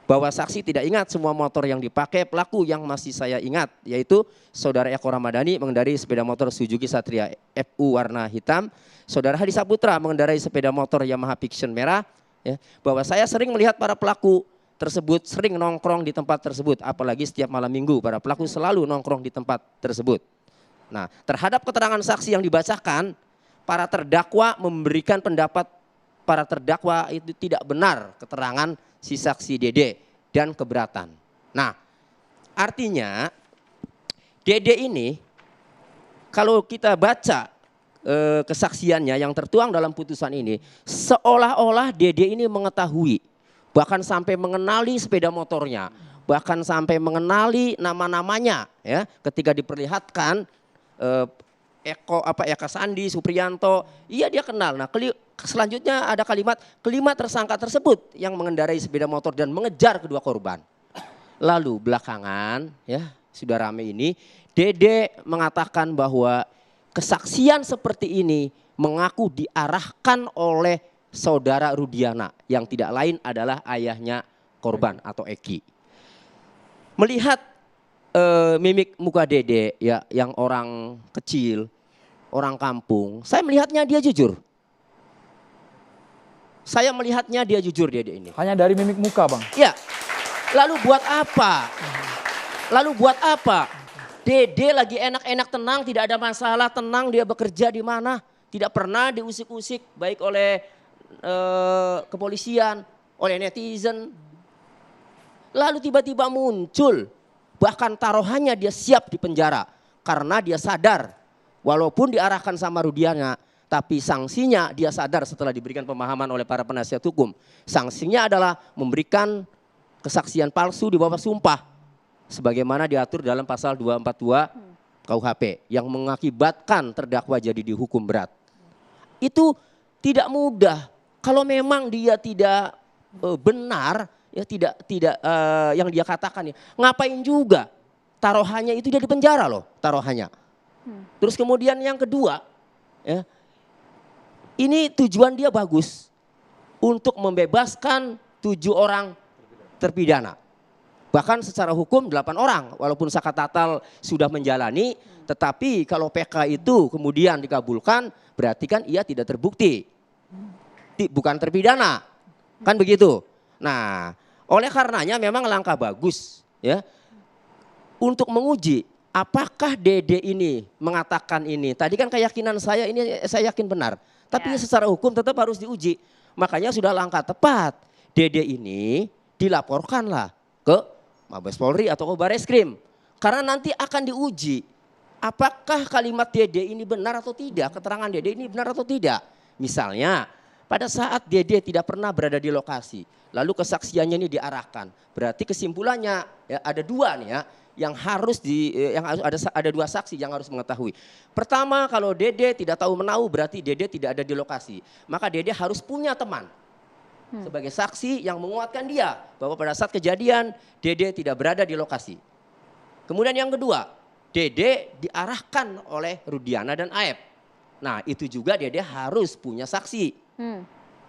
Bahwa saksi tidak ingat semua motor yang dipakai pelaku, yang masih saya ingat yaitu saudara Eko Ramadhani mengendarai sepeda motor Suzuki Satria FU warna hitam, saudara Hadi Saputra mengendarai sepeda motor Yamaha Fiction merah. Ya, bahwa saya sering melihat para pelaku tersebut sering nongkrong di tempat tersebut, apalagi setiap malam minggu para pelaku selalu nongkrong di tempat tersebut. Nah, terhadap keterangan saksi yang dibacakan, para terdakwa memberikan pendapat para terdakwa itu tidak benar keterangan si saksi Dede dan keberatan. Nah, artinya Dede ini kalau kita baca kesaksiannya yang tertuang dalam putusan ini, seolah-olah Dede ini mengetahui, bahkan sampai mengenali sepeda motornya, bahkan sampai mengenali nama-namanya ya, ketika diperlihatkan Eka Sandi, Supriyanto, iya dia kenal. Nah, selanjutnya ada kalimat kelima tersangka tersebut yang mengendarai sepeda motor dan mengejar kedua korban. Lalu belakangan ya sudah ramai ini, Dede mengatakan bahwa kesaksian seperti ini mengaku diarahkan oleh saudara Rudiana yang tidak lain adalah ayahnya korban atau Eki. Melihat mimik muka Dede ya yang orang kecil, orang kampung, saya melihatnya dia jujur. Saya melihatnya dia jujur Dede ini. Hanya dari mimik muka, Bang? Ya. Lalu buat apa? Lalu buat apa? Dede lagi enak-enak tenang, tidak ada masalah, tenang dia bekerja di mana. Tidak pernah diusik-usik baik oleh kepolisian, oleh netizen. Lalu tiba-tiba muncul, bahkan taruhannya dia siap di penjara. Karena dia sadar, walaupun diarahkan sama Rudiana, tapi sanksinya dia sadar setelah diberikan pemahaman oleh para penasihat hukum. Sanksinya adalah memberikan kesaksian palsu di bawah sumpah. Sebagaimana diatur dalam pasal 242 KUHP. Yang mengakibatkan terdakwa jadi dihukum berat. Itu tidak mudah. Kalau memang dia tidak benar, ya tidak yang dia katakan ya. Ngapain juga taruhannya itu dia di penjara loh taruhannya. Terus kemudian yang kedua ya. Ini tujuan dia bagus untuk membebaskan 7 orang terpidana. Bahkan secara hukum 8 orang walaupun Sakat Tatal sudah menjalani, tetapi kalau PK itu kemudian dikabulkan berarti kan ia tidak terbukti. Bukan terpidana. Kan begitu. Nah, oleh karenanya memang langkah bagus ya untuk menguji apakah Dede ini mengatakan ini. Tadi kan keyakinan saya ini saya yakin benar. Tapi secara hukum tetap harus diuji. Makanya sudah langkah tepat. Dede ini dilaporkanlah ke Mabes Polri atau ke Bareskrim. Karena nanti akan diuji. Apakah kalimat Dede ini benar atau tidak. Keterangan Dede ini benar atau tidak. Misalnya pada saat Dede tidak pernah berada di lokasi. Lalu kesaksiannya ini diarahkan. Berarti kesimpulannya ya, ada 2 nih ya. Yang harus ada 2 saksi yang harus mengetahui. Pertama, kalau Dede tidak tahu menahu berarti Dede tidak ada di lokasi. Maka Dede harus punya teman sebagai saksi yang menguatkan dia bahwa pada saat kejadian Dede tidak berada di lokasi. Kemudian yang kedua, Dede diarahkan oleh Rudiana dan Aep. Nah, itu juga Dede harus punya saksi.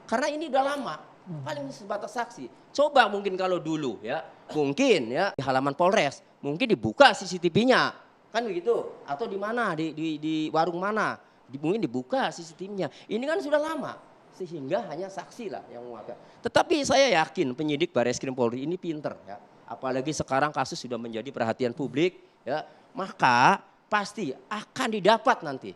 Karena ini udah lama. Paling sebatas saksi. Coba mungkin kalau dulu ya, mungkin ya di halaman Polres, mungkin dibuka CCTV-nya, kan begitu? Atau di mana? Di warung mana? Mungkin dibuka CCTV-nya. Ini kan sudah lama, sehingga hanya saksi lah yang menguatkan. Tetapi saya yakin penyidik Bareskrim Polri ini pinter ya, apalagi sekarang kasus sudah menjadi perhatian publik ya, maka pasti akan didapat nanti.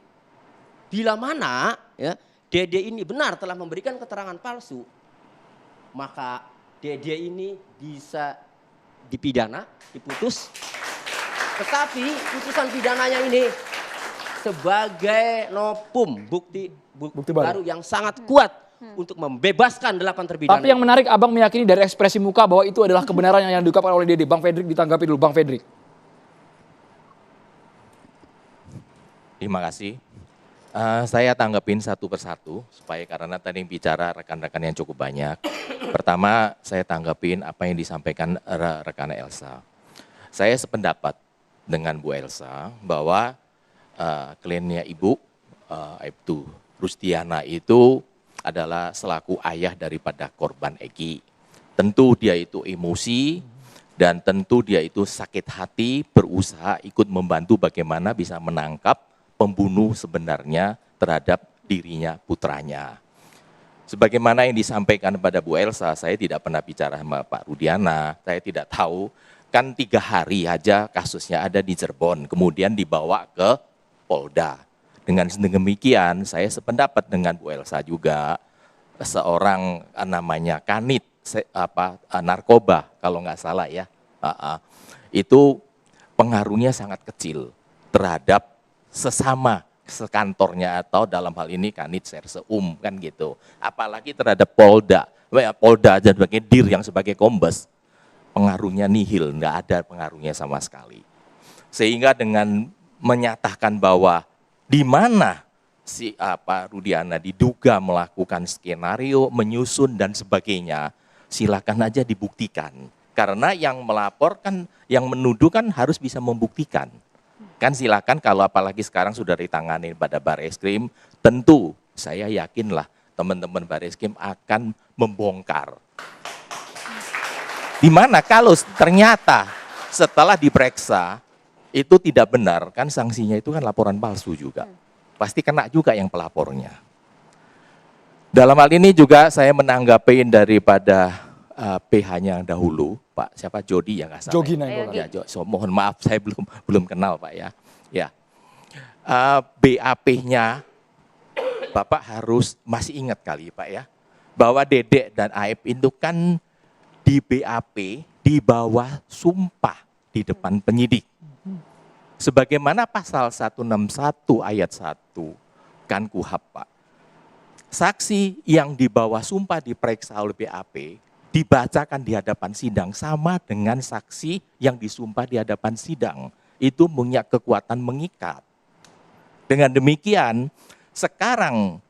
Bila mana ya Dede ini benar telah memberikan keterangan palsu, maka Dede ini bisa dipidana, diputus. Tetapi putusan pidananya ini sebagai novum, bukti baru yang sangat kuat untuk membebaskan 8 terpidana. Tapi yang menarik, Abang meyakini dari ekspresi muka bahwa itu adalah kebenaran yang diungkapkan oleh Dede. Bang Fredrik ditanggapi dulu, Bang Fredrik. Terima kasih. Saya tanggapin satu persatu supaya karena tadi yang bicara rekan-rekan yang cukup banyak. Pertama, saya tanggapin apa yang disampaikan rekan Elsa. Saya sependapat dengan Bu Elsa bahwa kliennya Ibu Aibtu Rustiana itu adalah selaku ayah daripada korban Eki. Tentu dia itu emosi dan tentu dia itu sakit hati, berusaha ikut membantu bagaimana bisa menangkap pembunuh sebenarnya terhadap dirinya, putranya. Sebagaimana yang disampaikan pada Bu Elsa, saya tidak pernah bicara sama Pak Rudiana, saya tidak tahu, kan 3 hari aja kasusnya ada di Cirebon, kemudian dibawa ke Polda. Dengan demikian, saya sependapat dengan Bu Elsa juga, seorang namanya Kanit, narkoba kalau nggak salah ya, itu pengaruhnya sangat kecil terhadap sesama sekantornya atau dalam hal ini Kanit Serseum kan gitu. Apalagi terhadap Polda aja sebagai dir yang sebagai kombes, pengaruhnya nihil, nggak ada pengaruhnya sama sekali. Sehingga dengan menyatakan bahwa di mana si Rudiana diduga melakukan skenario, menyusun dan sebagainya, silakan aja dibuktikan. Karena yang melaporkan, yang menuduh kan harus bisa membuktikan. Kan silakan kalau apalagi sekarang sudah ditangani pada Barreskrim, tentu saya yakinlah teman-teman Barreskrim akan membongkar. Dimana kalau ternyata setelah diperiksa itu tidak benar, kan sanksinya itu kan laporan palsu juga. Pasti kena juga yang pelapornya. Dalam hal ini juga saya menanggapi daripada PH-nya yang dahulu, Pak siapa Jody yang nggak salah. Jogi Nainggolan. Ya, mohon maaf saya belum kenal Pak ya. Ya, BAP-nya Bapak harus masih ingat kali Pak ya, bahwa Dedek dan Aib itu kan di BAP di bawah sumpah di depan penyidik. Sebagaimana pasal 161 ayat 1 kan KUHP Pak. Saksi yang di bawah sumpah diperiksa oleh BAP dibacakan di hadapan sidang sama dengan saksi yang disumpah di hadapan sidang. Itu punya kekuatan mengikat. Dengan demikian, sekarang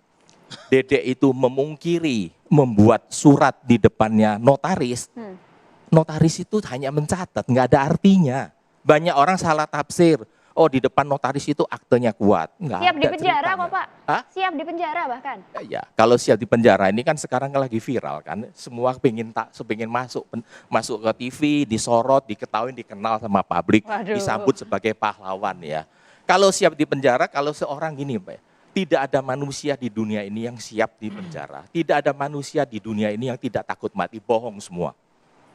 Dedek itu memungkiri membuat surat di depannya notaris. Notaris itu hanya mencatat, nggak ada artinya. Banyak orang salah tafsir. Oh di depan notaris itu aktenya kuat. Nggak Siap ada di penjara ceritanya. kok Pak? Hah? Siap di penjara bahkan? Ya, kalau siap di penjara ini kan sekarang lagi viral kan, semua pengen masuk ke TV, disorot, diketahui, dikenal sama publik, Waduh. disambut sebagai pahlawan ya. Kalau siap di penjara, kalau seorang gini Pak, tidak ada manusia di dunia ini yang siap di penjara, tidak ada manusia di dunia ini yang tidak takut mati, bohong semua.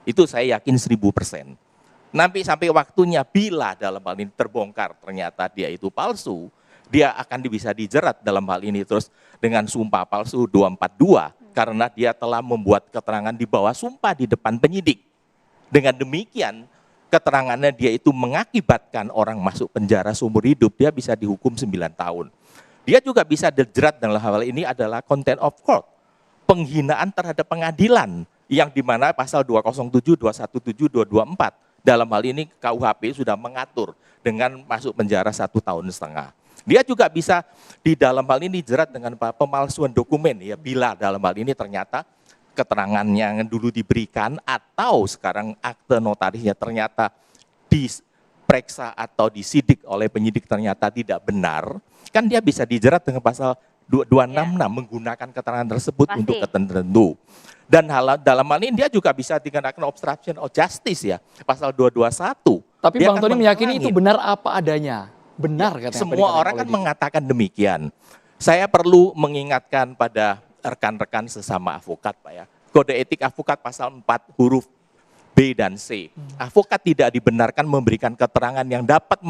Itu saya yakin 1000%. Nanti sampai waktunya bila dalam hal ini terbongkar ternyata dia itu palsu, dia akan bisa dijerat dalam hal ini terus dengan sumpah palsu 242 karena dia telah membuat keterangan di bawah sumpah di depan penyidik. Dengan demikian keterangannya dia itu mengakibatkan orang masuk penjara seumur hidup, dia bisa dihukum 9 tahun. Dia juga bisa dijerat dalam hal ini adalah contempt of court, penghinaan terhadap pengadilan yang dimana pasal 207, 217, 224 dalam hal ini KUHP sudah mengatur dengan masuk penjara 1,5 tahun. Dia juga bisa di dalam hal ini dijerat dengan pemalsuan dokumen ya bila dalam hal ini ternyata keterangan yang dulu diberikan atau sekarang akte notarisnya ternyata diperiksa atau disidik oleh penyidik ternyata tidak benar, kan dia bisa dijerat dengan pasal 266 menggunakan keterangan tersebut Pasti. untuk tertentu. Dan dalam hal ini dia juga bisa dikenakan obstruction of justice ya, pasal 221. Tapi Dia Bang akan Tony meyakini menghalangi. itu benar apa adanya. Benar katanya. apa Semua dikatakan orang oleh kan Dede. mengatakan demikian. Saya perlu mengingatkan pada rekan-rekan sesama advokat Pak ya. Kode etik advokat pasal 4 huruf B dan C. Advokat tidak dibenarkan memberikan keterangan yang dapat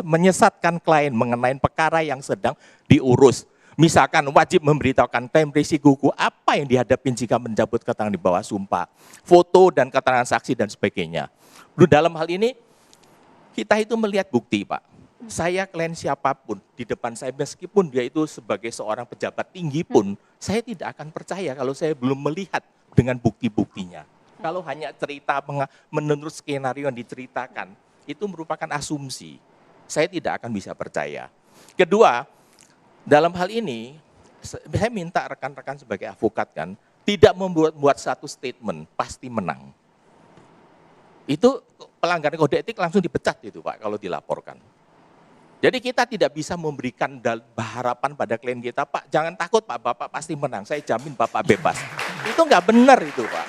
menyesatkan klien mengenai perkara yang sedang diurus. Misalkan wajib memberitahukan klaim risiko apa yang dihadapi jika mencabut keterangan di bawah sumpah, foto dan keterangan saksi dan sebagainya. Dalam hal ini kita itu melihat bukti, Pak. Saya klien siapapun di depan saya, meskipun dia itu sebagai seorang pejabat tinggi pun, saya tidak akan percaya kalau saya belum melihat dengan bukti-buktinya. Kalau hanya cerita menurut skenario yang diceritakan, itu merupakan asumsi. Saya tidak akan bisa percaya. Kedua, dalam hal ini, saya minta rekan-rekan sebagai advokat kan, tidak membuat satu statement, pasti menang. Itu pelanggaran kode etik langsung dipecat itu Pak, kalau dilaporkan. Jadi kita tidak bisa memberikan harapan pada klien kita, Pak jangan takut Pak, Bapak pasti menang, saya jamin Bapak bebas. Itu nggak benar itu Pak.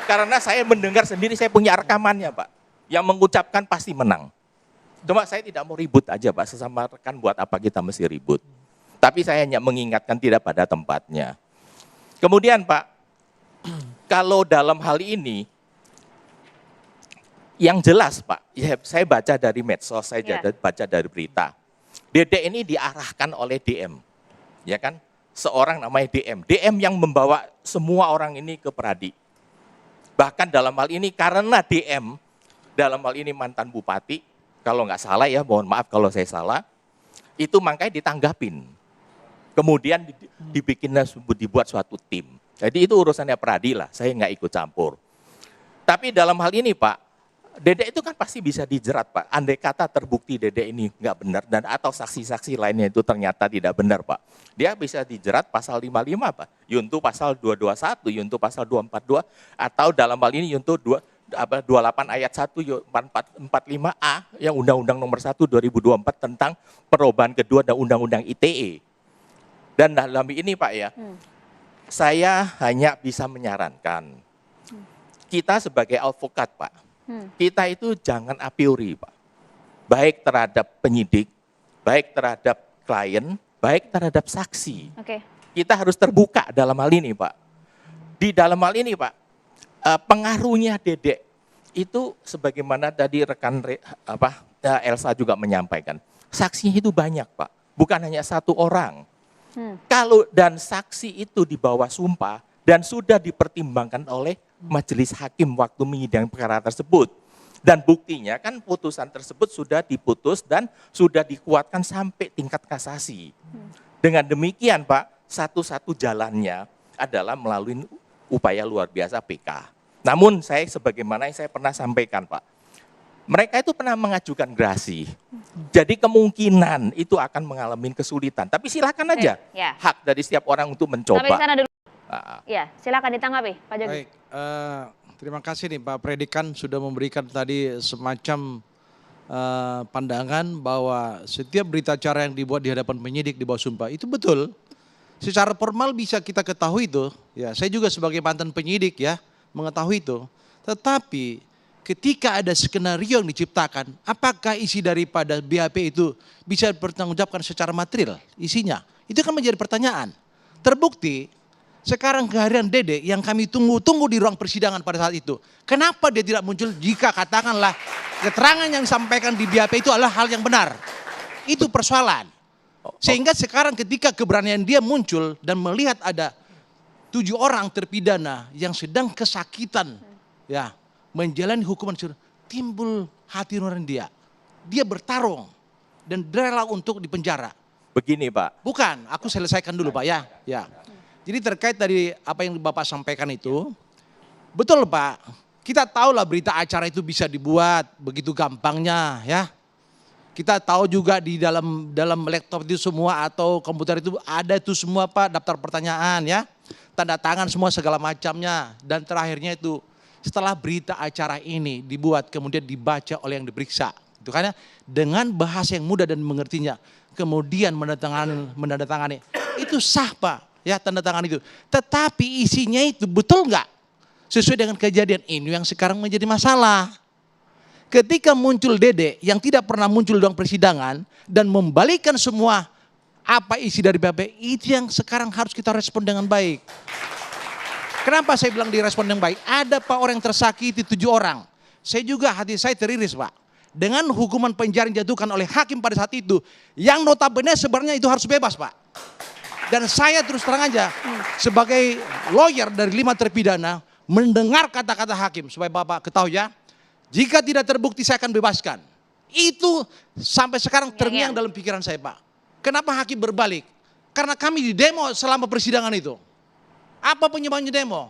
Karena saya mendengar sendiri, saya punya rekamannya Pak, yang mengucapkan pasti menang. Cuma saya tidak mau ribut aja Pak, sesama rekan buat apa kita mesti ribut. Tapi saya hanya mengingatkan tidak pada tempatnya. Kemudian Pak, kalau dalam hal ini, yang jelas Pak, ya saya baca dari medsos, saya baca dari berita. Dedek ini diarahkan oleh DM, ya kan? Seorang namanya DM. DM yang membawa semua orang ini ke Peradi. Bahkan dalam hal ini karena DM, dalam hal ini mantan bupati, kalau nggak salah ya, mohon maaf kalau saya salah, itu makanya ditanggapin. Kemudian dibuat suatu tim. Jadi itu urusannya Peradi lah, saya nggak ikut campur. Tapi dalam hal ini Pak, Dedek itu kan pasti bisa dijerat Pak. Andai kata terbukti Dedek ini nggak benar dan atau saksi-saksi lainnya itu ternyata tidak benar Pak. Dia bisa dijerat pasal 55 Pak. Yuntu pasal 221, Yuntu pasal 242, atau dalam hal ini Yuntu 28 ayat 1 45A yang Undang-Undang nomor 1 2024 tentang perubahan kedua dan Undang-Undang ITE. Dan dalam ini Pak ya, saya hanya bisa menyarankan, kita sebagai advokat Pak, kita itu jangan a priori Pak. Baik terhadap penyidik, baik terhadap klien, baik terhadap saksi. Kita harus terbuka dalam hal ini Pak. Di dalam hal ini Pak, pengaruhnya Dedek itu sebagaimana tadi rekan Elsa juga menyampaikan, saksinya itu banyak Pak, bukan hanya satu orang. Kalau dan saksi itu di bawah sumpah dan sudah dipertimbangkan oleh majelis hakim waktu menyidang perkara tersebut. Dan buktinya kan putusan tersebut sudah diputus dan sudah dikuatkan sampai tingkat kasasi. Dengan demikian Pak, satu-satu jalannya adalah melalui upaya luar biasa PK. Namun saya sebagaimana yang saya pernah sampaikan Pak, mereka itu pernah mengajukan gerasi. Jadi kemungkinan itu akan mengalami kesulitan. Tapi silakan aja, hak dari setiap orang untuk mencoba. Sampai sana dulu. Ya, silakan ditanggapi Pak Jogi. Baik, terima kasih nih Pak Predikan sudah memberikan tadi semacam pandangan bahwa setiap berita acara yang dibuat di hadapan penyidik di bawah sumpah itu betul. Secara formal bisa kita ketahui itu. Ya, saya juga sebagai mantan penyidik ya mengetahui itu. Tetapi ketika ada skenario yang diciptakan, apakah isi daripada BAP itu bisa dipertanggungjawabkan secara material isinya? Itu kan menjadi pertanyaan. Terbukti sekarang kehadiran Dedek yang kami tunggu-tunggu di ruang persidangan pada saat itu. Kenapa dia tidak muncul jika katakanlah keterangan yang disampaikan di BAP itu adalah hal yang benar? Itu persoalan. Sehingga sekarang ketika keberanian dia muncul dan melihat ada 7 orang terpidana yang sedang kesakitan ya menjalani hukuman, timbul hati nurani dia. Dia bertarung dan rela untuk dipenjara. Begini Pak. Bukan, aku selesaikan dulu Pak ya. Ya. Jadi terkait dari apa yang Bapak sampaikan itu, betul Pak. Kita tahulah berita acara itu bisa dibuat begitu gampangnya ya. Kita tahu juga di dalam laptop itu semua atau komputer itu ada itu semua Pak, daftar pertanyaan ya. Tanda tangan semua segala macamnya. Dan terakhirnya itu setelah berita acara ini dibuat kemudian dibaca oleh yang diperiksa. Itu kan ya, dengan bahasa yang mudah dan mengertinya. Kemudian menandatangani. Itu sah Pak ya tanda tangan itu. Tetapi isinya itu betul nggak? Sesuai dengan kejadian ini yang sekarang menjadi masalah. Ketika muncul Dedek yang tidak pernah muncul dalam persidangan dan membalikkan semua apa isi dari BAP, itu yang sekarang harus kita respon dengan baik. Kenapa saya bilang direspon dengan baik? Ada Pak orang yang tersakiti 7 orang. Saya juga hati saya teriris Pak. Dengan hukuman penjara yang dijatuhkan oleh hakim pada saat itu, yang notabene sebenarnya itu harus bebas Pak. Dan saya terus terang aja, sebagai lawyer dari 5 terpidana, mendengar kata-kata hakim, supaya Bapak ketahui ya, jika tidak terbukti saya akan bebaskan. Itu sampai sekarang terngiang dalam pikiran saya, Pak. Kenapa hakim berbalik? Karena kami di demo selama persidangan itu. Apa penyebabnya demo?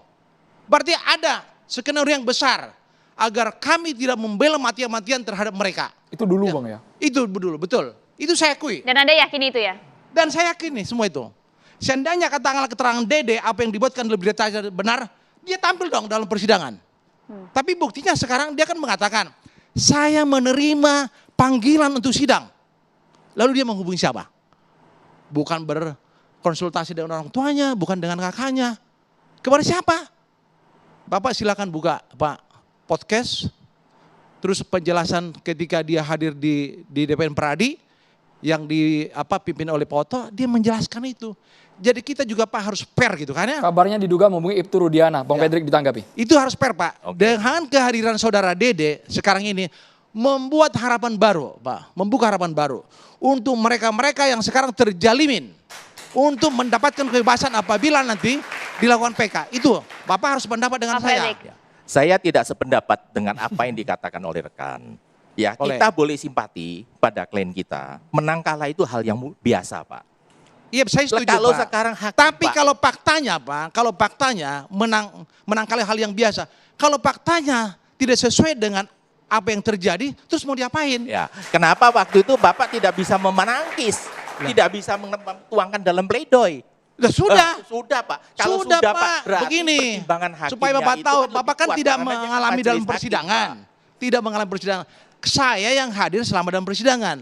Berarti ada skenario yang besar agar kami tidak membela mati-matian terhadap mereka. Itu dulu Bang ya? Itu dulu, betul. Itu saya akui. Dan Anda yakin itu ya? Dan saya yakin nih semua itu. Seandainya katakanlah keterangan Dede apa yang dibuatkan dalam berita benar, dia tampil dong dalam persidangan. Tapi buktinya sekarang dia kan mengatakan, saya menerima panggilan untuk sidang. Lalu dia menghubungi siapa? Bukan berkonsultasi dengan orang tuanya, bukan dengan kakaknya. Kepada siapa? Bapak silakan buka Pak podcast. Terus penjelasan ketika dia hadir di DPN Peradi yang dipimpin oleh Pak Oto, dia menjelaskan itu. Jadi kita juga Pak harus fair gitu kan ya. Kabarnya diduga menghubungi Ibtu Rudiana. Bang Pedrik ditanggapi. Itu harus fair Pak. Dengan kehadiran saudara Dede sekarang ini membuat harapan baru Pak. Membuka harapan baru. Untuk mereka-mereka yang sekarang terjalimin. Untuk mendapatkan kebebasan apabila nanti dilakukan PK. Itu Bapak harus pendapat dengan saya. Saya tidak sependapat dengan apa yang dikatakan oleh rekan. Ya, kita boleh simpati pada klien kita. Menang kalah itu hal yang biasa, Pak. Iya, saya setuju, kalau Pak. Sekarang hakim, tapi Pak, kalau faktanya, Pak, kalau faktanya menang kalah hal yang biasa. Kalau faktanya tidak sesuai dengan apa yang terjadi, terus mau diapain? Ya, kenapa waktu itu Bapak tidak bisa memenangkis, tidak bisa menuangkan dalam pledoi? Sudah Pak. Kalau sudah Pak, berarti begini, pertimbangan hakimnya supaya Bapak itu tahu, kan Bapak kan lebih tidak kuat karena mengalami dalam majelis persidangan. Tidak mengalami persidangan. Saya yang hadir selama dalam persidangan.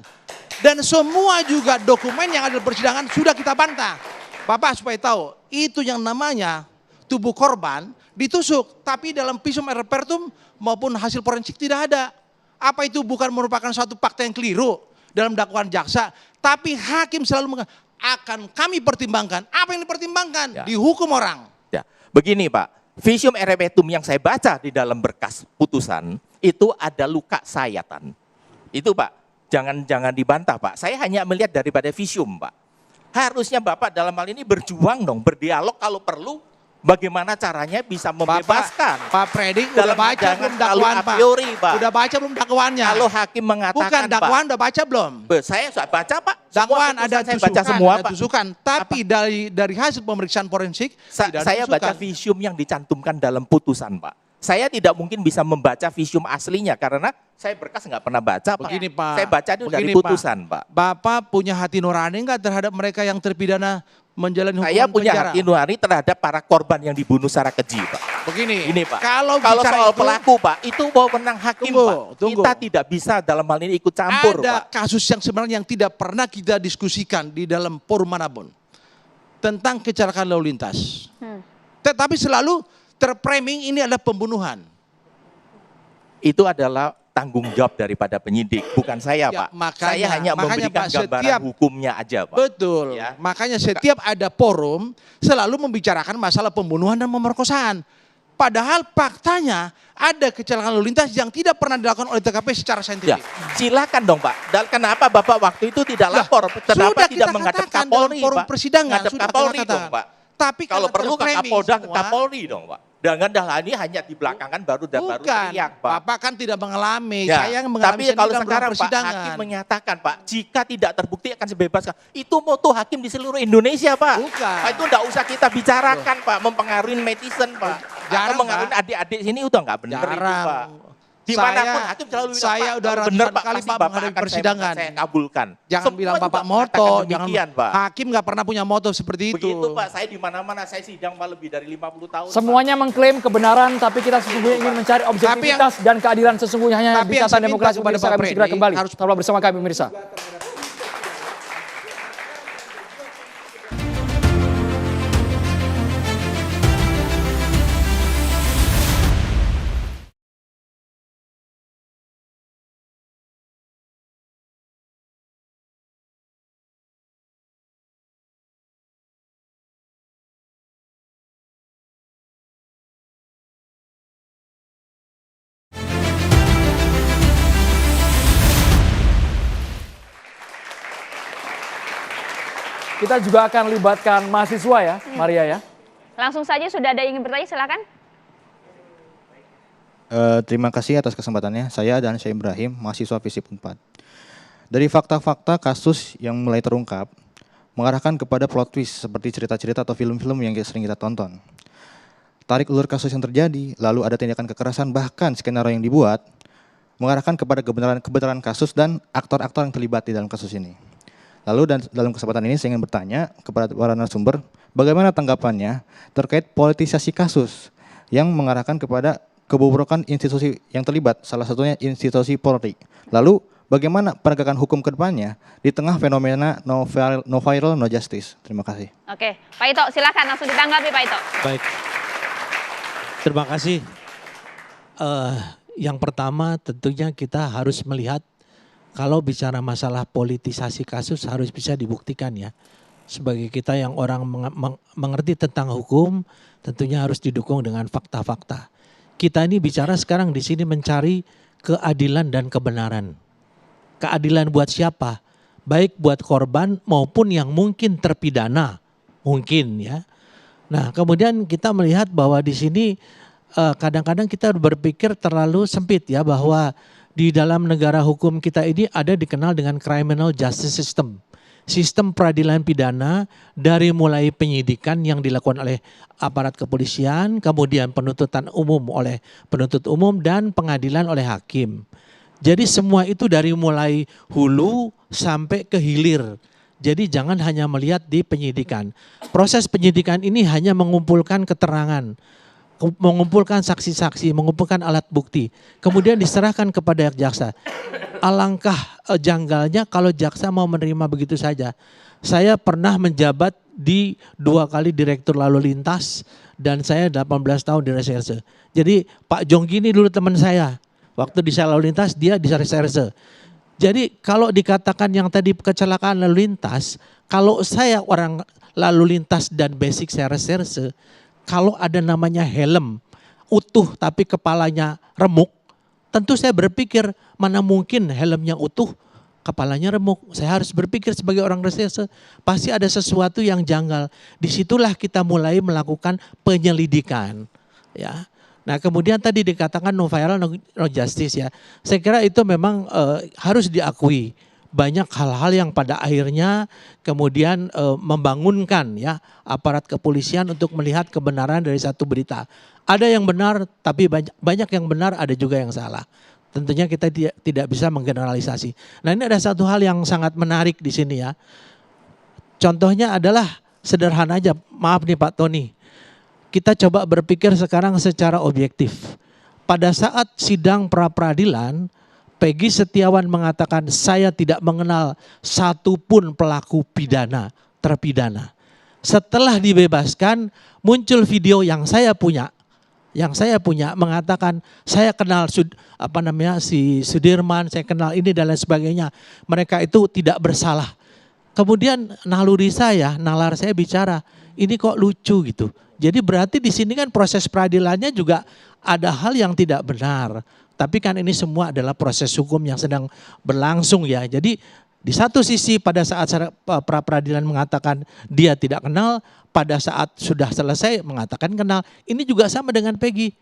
Dan semua juga dokumen yang ada di persidangan sudah kita bantah. Bapak supaya tahu, itu yang namanya tubuh korban ditusuk. Tapi dalam visum et repertum maupun hasil forensik tidak ada. Apa itu bukan merupakan suatu fakta yang keliru dalam dakwaan jaksa. Tapi hakim selalu akan kami pertimbangkan. Apa yang dipertimbangkan? Dihukum orang. Ya, begini Pak, visum et repertum yang saya baca di dalam berkas putusan itu ada luka sayatan. Itu Pak, jangan dibantah Pak. Saya hanya melihat daripada visum Pak. Harusnya Bapak dalam hal ini berjuang dong, berdialog kalau perlu. Bagaimana caranya bisa membebaskan. Pak Predik udah baca belum dakwaan Pak? Pak? Udah baca belum dakwaannya? Kalau hakim mengatakan bukan dakwaan Pak, udah baca belum? Saya baca Pak. Dakwaan ada saya tusukan, baca semua ada Pak. tusukan. Tapi dari hasil pemeriksaan forensik Saya baca visum yang dicantumkan dalam putusan Pak. Saya tidak mungkin bisa membaca visum aslinya karena saya berkas nggak pernah baca Pak. Begini Pak. Saya baca itu dari putusan Pak. Bapak punya hati nurani nggak terhadap mereka yang terpidana menjalani hukuman Saya punya penjara? hati nurani terhadap para korban yang dibunuh secara keji Pak. Begini, ini Pak. Kalau soal itu, pelaku Pak, itu wewenang hakim Pak. Kita tidak bisa dalam hal ini ikut campur ada Pak. kasus yang sebenarnya yang tidak pernah kita diskusikan di dalam forum manapun tentang kecelakaan lalu lintas. Tetapi selalu terframing ini adalah pembunuhan. Itu adalah tanggung jawab daripada penyidik, bukan saya Pak. Makanya, saya hanya memberikan Pak, gambaran hukumnya aja Pak. Betul, makanya setiap ada forum selalu membicarakan masalah pembunuhan dan pemerkosaan. Padahal faktanya ada kecelakaan lalu lintas yang tidak pernah dilakukan oleh TKP secara saintifik. Silakan dong Pak. Dan kenapa Bapak waktu itu tidak lapor? Kenapa tidak menghadap Kapolri forum Pak? persidangan Menghadap sudah Kapolri kita dong Pak. Tapi kalau perlu ke Kapolda, ke semua, Kapolri dong Pak. Dengan hal ini hanya di belakangan baru teriak Pak. Bapak kan tidak mengalami, Ya, saya yang mengalami. tapi kalau dalam sekarang Pak, persidangan. hakim menyatakan Pak, jika tidak terbukti akan dibebaskan. Itu moto hakim di seluruh Indonesia Pak. Bukan. Pak, itu enggak usah kita bicarakan Pak, mempengaruhi netizen Pak. Jarang, atau mengaruhi Pak. adik-adik sini udah enggak benar itu Pak. Dimanapun hakim selalu bilang, saya Pak, udah kalau ratusan benar Pak, kali pasti Pak Bapak menghadapi akan persidangan. saya kabulkan. Jangan Semua bilang juga Bapak mengatakan moto, demikian, jangan. Pak. Hakim nggak pernah punya moto seperti itu. Begitu Pak, saya di mana-mana saya sidang Pak lebih dari 50 tahun. Semuanya mengklaim kebenaran, tapi kita sesungguhnya ingin mencari objektivitas dan keadilan sesungguhnya hanya tapi di yang catatan saya minta demokrasi. kepada Pemirsa, Pak kami segera Freddy kembali. harus- Tetaplah bersama kami pemirsa. Kita juga akan libatkan mahasiswa ya, Maria ya. Langsung saja sudah ada yang ingin bertanya, silakan. Terima kasih atas kesempatannya. Saya Dansya Ibrahim, mahasiswa FISIP 4. Dari fakta-fakta kasus yang mulai terungkap, mengarahkan kepada plot twist seperti cerita-cerita atau film-film yang sering kita tonton. Tarik ulur kasus yang terjadi, lalu ada tindakan kekerasan, bahkan skenario yang dibuat, mengarahkan kepada kebenaran kasus dan aktor-aktor yang terlibat di dalam kasus ini. Lalu dalam kesempatan ini saya ingin bertanya kepada para narasumber, bagaimana tanggapannya terkait politisasi kasus yang mengarahkan kepada kebobrokan institusi yang terlibat, salah satunya institusi Polri. Lalu bagaimana penegakan hukum ke depannya di tengah fenomena no viral, no justice. Terima kasih. Oke, Pak Ito silakan langsung ditanggapi Pak Ito. Baik, terima kasih. Yang pertama tentunya kita harus melihat kalau bicara masalah politisasi kasus harus bisa dibuktikan ya. Sebagai kita yang orang mengerti tentang hukum tentunya harus didukung dengan fakta-fakta. Kita ini bicara sekarang di sini mencari keadilan dan kebenaran. Keadilan buat siapa? Baik buat korban maupun yang mungkin terpidana. Mungkin ya. Nah kemudian kita melihat bahwa di sini kadang-kadang kita berpikir terlalu sempit ya bahwa di dalam negara hukum kita ini ada dikenal dengan criminal justice system. Sistem peradilan pidana dari mulai penyidikan yang dilakukan oleh aparat kepolisian, kemudian penuntutan umum oleh penuntut umum dan pengadilan oleh hakim. Jadi semua itu dari mulai hulu sampai ke hilir. Jadi jangan hanya melihat di penyidikan. Proses penyidikan ini hanya mengumpulkan keterangan, mengumpulkan saksi-saksi, mengumpulkan alat bukti, kemudian diserahkan kepada jaksa. Alangkah janggalnya kalau jaksa mau menerima begitu saja. Saya pernah menjabat di 2 kali direktur lalu lintas dan saya 18 tahun di reserse. Jadi Pak Jonggi ini dulu teman saya. Waktu di sel lalu lintas dia di reserse. Jadi kalau dikatakan yang tadi kecelakaan lalu lintas, kalau saya orang lalu lintas dan basic saya reserse, kalau ada namanya helm utuh tapi kepalanya remuk, tentu saya berpikir mana mungkin helmnya utuh, kepalanya remuk. Saya harus berpikir sebagai orang reserse, pasti ada sesuatu yang janggal. Disitulah kita mulai melakukan penyelidikan. Ya. Nah kemudian tadi dikatakan no viral, no justice ya. Saya kira itu memang harus diakui. Banyak hal-hal yang pada akhirnya kemudian membangunkan ya aparat kepolisian untuk melihat kebenaran dari satu berita. Ada yang benar tapi banyak yang benar, ada juga yang salah. Tentunya kita tidak bisa menggeneralisasi. Nah ini ada satu hal yang sangat menarik di sini ya. Contohnya adalah sederhana aja, maaf nih Pak Tony. Kita coba berpikir sekarang secara objektif. Pada saat sidang pra-peradilan, Peggy Setiawan mengatakan saya tidak mengenal satupun pelaku terpidana. Setelah dibebaskan muncul video yang saya punya mengatakan saya kenal si Sudirman, saya kenal ini dan lain sebagainya. Mereka itu tidak bersalah. Kemudian nalar saya bicara, ini kok lucu gitu. Jadi berarti di sini kan proses peradilannya juga ada hal yang tidak benar. Tapi kan ini semua adalah proses hukum yang sedang berlangsung ya. Jadi di satu sisi pada saat pra peradilan mengatakan dia tidak kenal, pada saat sudah selesai mengatakan kenal. Ini juga sama dengan Peggy.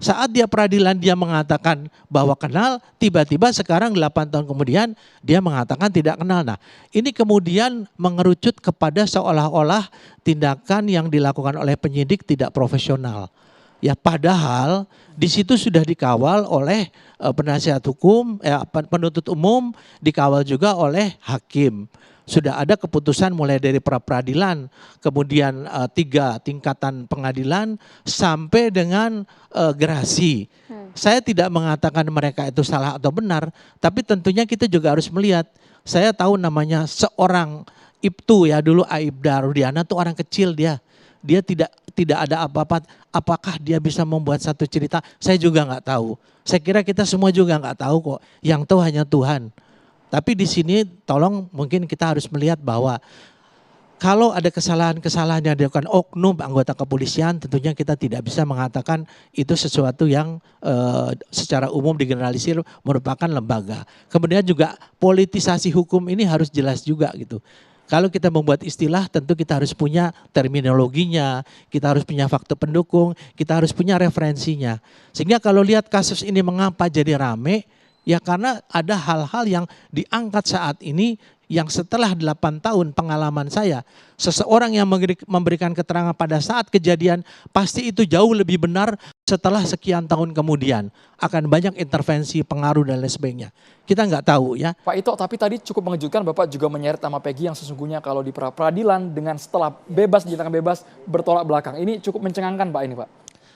Saat dia peradilan dia mengatakan bahwa kenal, tiba-tiba sekarang 8 tahun kemudian dia mengatakan tidak kenal. Nah ini kemudian mengerucut kepada seolah-olah tindakan yang dilakukan oleh penyidik tidak profesional. Ya padahal di situ sudah dikawal oleh penasihat hukum, penuntut umum, dikawal juga oleh hakim. Sudah ada keputusan mulai dari pra-peradilan, kemudian 3 tingkatan pengadilan sampai dengan gerasi. Saya tidak mengatakan mereka itu salah atau benar, tapi tentunya kita juga harus melihat. Saya tahu namanya seorang Ibtu ya dulu Aibda Rudiana tuh orang kecil dia. Dia tidak ada apa-apa. Apakah dia bisa membuat satu cerita? Saya juga nggak tahu. Saya kira kita semua juga nggak tahu kok. Yang tahu hanya Tuhan. Tapi di sini tolong mungkin kita harus melihat bahwa kalau ada kesalahan-kesalahan yang dilakukan oknum anggota kepolisian, tentunya kita tidak bisa mengatakan itu sesuatu yang secara umum digeneralisir merupakan lembaga. Kemudian juga politisasi hukum ini harus jelas juga gitu. Kalau kita membuat istilah tentu kita harus punya terminologinya, kita harus punya fakta pendukung, kita harus punya referensinya. Sehingga kalau lihat kasus ini mengapa jadi rame, ya karena ada hal-hal yang diangkat saat ini yang setelah 8 tahun pengalaman saya, seseorang yang memberikan keterangan pada saat kejadian pasti itu jauh lebih benar setelah sekian tahun kemudian. Akan banyak intervensi, pengaruh dan lain sebagainya. Kita nggak tahu ya. Pak Ito, tapi tadi cukup mengejutkan Bapak juga menyeret nama Peggy yang sesungguhnya kalau di peradilan dengan setelah bebas, dinyatakan bebas, bertolak belakang. Ini cukup mencengangkan Pak ini Pak.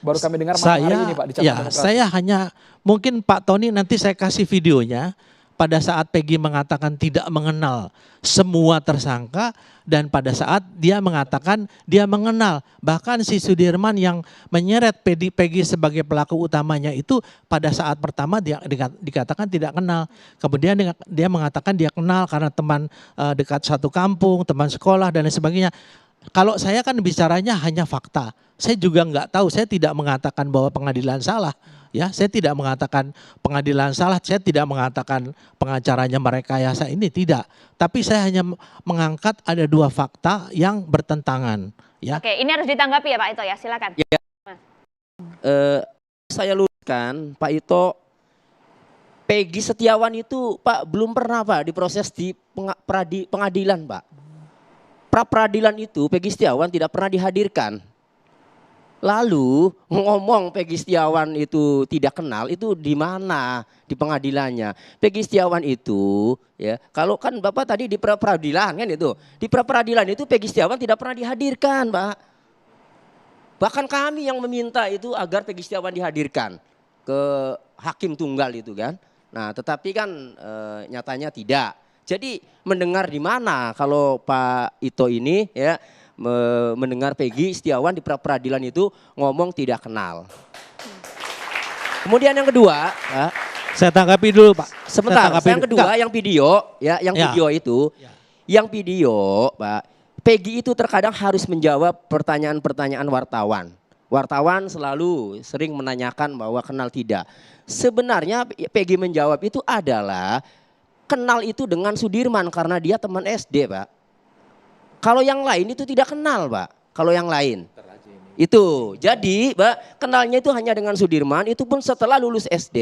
Baru kami dengar malam hari ini Pak di Carta Demokrasi. Saya hanya, mungkin Pak Tony nanti saya kasih videonya. Pada saat Peggy mengatakan tidak mengenal semua tersangka dan pada saat dia mengatakan dia mengenal. Bahkan si Sudirman yang menyeret Peggy sebagai pelaku utamanya itu pada saat pertama dia dikatakan tidak kenal. Kemudian dia mengatakan dia kenal karena teman dekat satu kampung, teman sekolah dan lain sebagainya. Kalau saya kan bicaranya hanya fakta. Saya juga nggak tahu, saya tidak mengatakan bahwa pengadilan salah. Ya, saya tidak mengatakan pengadilan salah, saya tidak mengatakan pengacaranya merekayasa ini, tidak. Tapi saya hanya mengangkat ada 2 fakta yang bertentangan. Ya. Oke, ini harus ditanggapi ya Pak Ito ya, silakan. Ya. Saya luruskan, Pak Ito, Peggy Setiawan itu Pak belum pernah Pak diproses di pengadilan Pak. Pra peradilan itu Peggy Setiawan tidak pernah dihadirkan. Lalu ngomong Peggy Setiawan itu tidak kenal, itu di mana di pengadilannya? Peggy Setiawan itu ya, kalau kan Bapak tadi di pra peradilan kan itu. Di pra peradilan itu Peggy Setiawan tidak pernah dihadirkan, Pak. Bahkan kami yang meminta itu agar Peggy Setiawan dihadirkan ke hakim tunggal itu kan. Nah, tetapi kan nyatanya tidak. Jadi mendengar di mana kalau Pak Ito ini ya mendengar Peggy Setiawan di pra peradilan itu ngomong tidak kenal. Kemudian yang kedua, ya, saya tanggapi dulu Pak. Sebentar, yang kedua yang video ya, video itu, yang video Pak, Peggy itu terkadang harus menjawab pertanyaan-pertanyaan wartawan. Wartawan selalu sering menanyakan bahwa kenal tidak. Sebenarnya Peggy menjawab itu adalah kenal itu dengan Sudirman karena dia teman SD Pak. Kalau yang lain itu tidak kenal Pak, kalau yang lain. Itu, jadi Pak kenalnya itu hanya dengan Sudirman, itu pun setelah lulus SD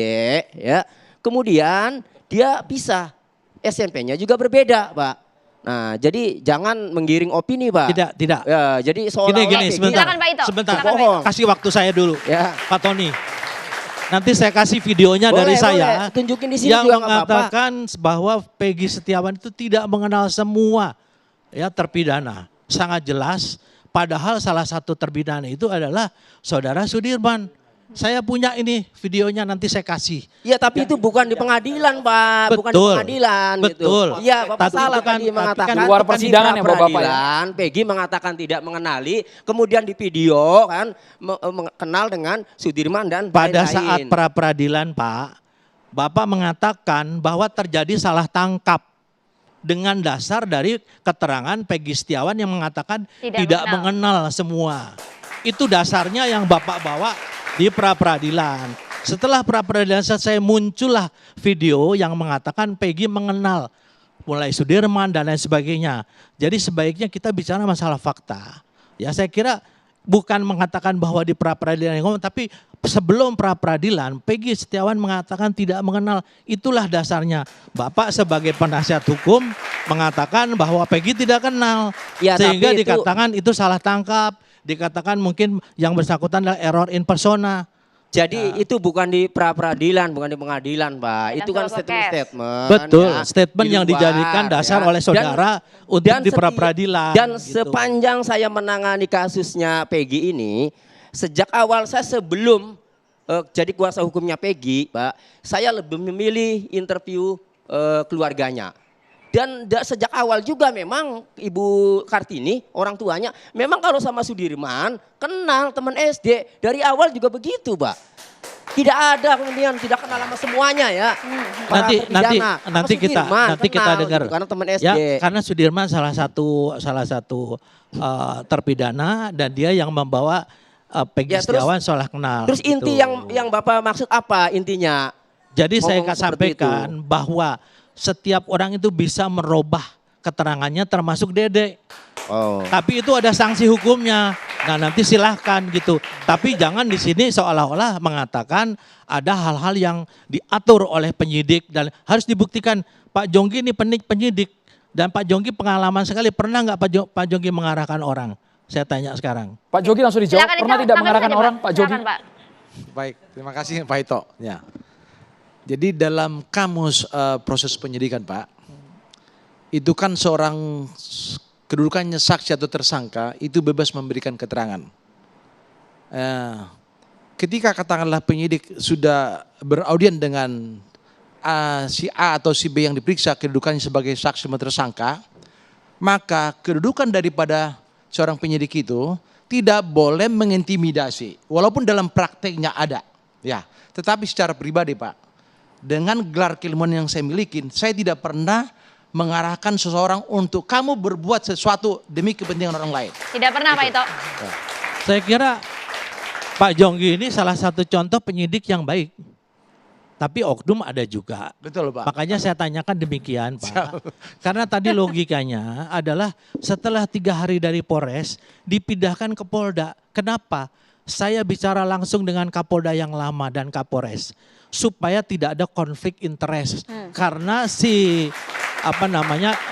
ya. Kemudian dia pisah, SMP-nya juga berbeda Pak. Nah jadi jangan menggiring opini Pak. Tidak. Ya, jadi seolah-olah Gini, sebentar, Silakan, Pak Ito. sebentar. Silakan, Pak Bohong. Kasih waktu saya dulu ya. Pak Tony. Nanti saya kasih videonya dari saya tunjukin di sini yang juga mengatakan bahwa Peggy Setiawan itu tidak mengenal semua ya terpidana. Sangat jelas, padahal salah satu terpidana itu adalah saudara Sudirman. Saya punya ini videonya, nanti saya kasih. Iya, tapi itu bukan di pengadilan Pak, bukan di pengadilan. Betul. Gitu. Iya, Bapak salah kan, tadi mengatakan luar persidangan ya Bapak ya. Peggy mengatakan tidak mengenali, kemudian di video kan kenal dengan Sudirman dan pada lain-lain. saat pra peradilan Pak, Bapak mengatakan bahwa terjadi salah tangkap dengan dasar dari keterangan Peggy Setiawan yang mengatakan tidak mengenal semua. Itu dasarnya yang Bapak bawa di pra peradilan. Setelah pra peradilan selesai muncullah video yang mengatakan Peggy mengenal mulai Sudirman dan lain sebagainya. Jadi sebaiknya kita bicara masalah fakta. Ya saya kira bukan mengatakan bahwa di pra peradilan yang ngomong, tapi sebelum pra peradilan Peggy Setiawan mengatakan tidak mengenal. Itulah dasarnya. Bapak sebagai penasihat hukum mengatakan bahwa Peggy tidak kenal. Ya, sehingga tapi dikatakan itu salah tangkap. Dikatakan mungkin yang bersangkutan adalah error in persona. Jadi itu bukan di pra peradilan, bukan di pengadilan Pak. Itu kan statement. Betul, ya, statement yang dijadikan dasar oleh saudara untuk di pra peradilan. Dan gitu. sepanjang saya menangani kasusnya Peggy ini, sejak awal saya sebelum jadi kuasa hukumnya Peggy, Pak, saya lebih memilih interview keluarganya. Dan sejak awal juga memang Ibu Kartini, orang tuanya, memang kalau sama Sudirman, kenal teman SD. Dari awal juga begitu, Pak. Tidak ada kemudian tidak kenal sama semuanya ya. Nanti kita dengar. Gitu, karena teman SD. Ya, karena Sudirman salah satu terpidana dan dia yang membawa Peggy Setiawan soal kenal. Terus inti yang Bapak maksud apa intinya? Jadi saya sampaikan bahwa setiap orang itu bisa merubah keterangannya termasuk Dede. Oh. Tapi itu ada sanksi hukumnya. Nah nanti silahkan gitu. Tapi jangan di sini seolah-olah mengatakan ada hal-hal yang diatur oleh penyidik dan harus dibuktikan. Pak Jonggi ini penyidik dan Pak Jonggi pengalaman sekali. Pernah nggak Pak Jonggi mengarahkan orang? Saya tanya sekarang. Pak Jonggi langsung dijawab. Pernah tidak mengarahkan orang, Pak Jonggi? Baik, terima kasih Pak Ito. Ya. Jadi dalam kamus proses penyidikan Pak, itu kan seorang kedudukannya saksi atau tersangka itu bebas memberikan keterangan. Ketika katakanlah penyidik sudah beraudien dengan si A atau si B yang diperiksa kedudukannya sebagai saksi atau tersangka, maka kedudukan daripada seorang penyidik itu tidak boleh mengintimidasi, walaupun dalam prakteknya ada. Ya, tetapi secara pribadi Pak, dengan gelar keilmuan yang saya miliki, saya tidak pernah mengarahkan seseorang untuk kamu berbuat sesuatu demi kepentingan orang lain. Tidak pernah Pak Ito. Saya kira Pak Jonggi ini salah satu contoh penyidik yang baik. Tapi oknum ada juga. Betul Pak. Makanya saya tanyakan demikian Pak. Karena tadi logikanya adalah setelah 3 hari dari Polres dipindahkan ke Polda. Kenapa? Saya bicara langsung dengan Kapolda yang lama dan Kapolres. Supaya tidak ada konflik interest. Karena si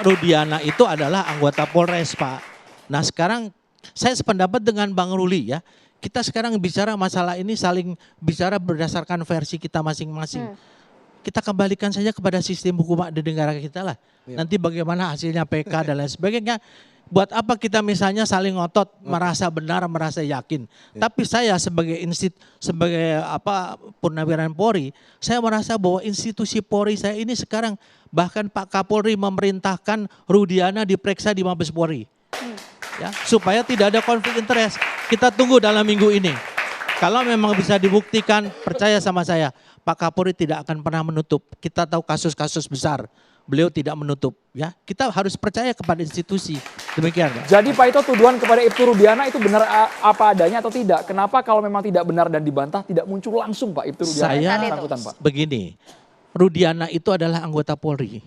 Rudiana itu adalah anggota Polres Pak. Nah sekarang saya sependapat dengan Bang Ruli ya. Kita sekarang bicara masalah ini saling bicara berdasarkan versi kita masing-masing. Kita kembalikan saja kepada sistem hukum di negara kita lah. Nanti bagaimana hasilnya PK dan lain sebagainya. Buat apa kita misalnya saling ngotot, merasa benar, merasa yakin. Tapi saya sebagai purnawirawan Polri, saya merasa bahwa institusi Polri saya ini sekarang bahkan Pak Kapolri memerintahkan Rudiana diperiksa di Mabes Polri. Ya, supaya tidak ada konflik interest. Kita tunggu dalam minggu ini. Kalau memang bisa dibuktikan, percaya sama saya, Pak Kapolri tidak akan pernah menutup. Kita tahu kasus-kasus besar. Beliau tidak menutup, ya. Kita harus percaya kepada institusi. Demikian. Pak. Jadi Pak Ito, tuduhan kepada Ibtu Rudiana itu benar apa adanya atau tidak? Kenapa kalau memang tidak benar dan dibantah tidak muncul langsung Pak Ibtu Rudiana? Saya Pak. Begini, Rudiana itu adalah anggota Polri.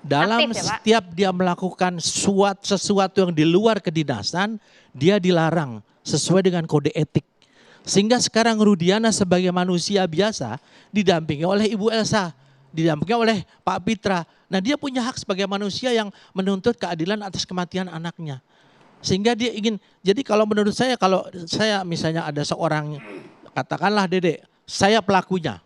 Dalam Aktif, ya, Pak? setiap dia melakukan sesuatu yang di luar kedinasan, dia dilarang sesuai dengan kode etik. Sehingga sekarang Rudiana sebagai manusia biasa didampingi oleh Ibu Elsa. Didampingi oleh Pak Pitra. Nah dia punya hak sebagai manusia yang menuntut keadilan atas kematian anaknya. Sehingga dia ingin, jadi kalau menurut saya, kalau saya misalnya ada seorang, katakanlah Dede, saya pelakunya.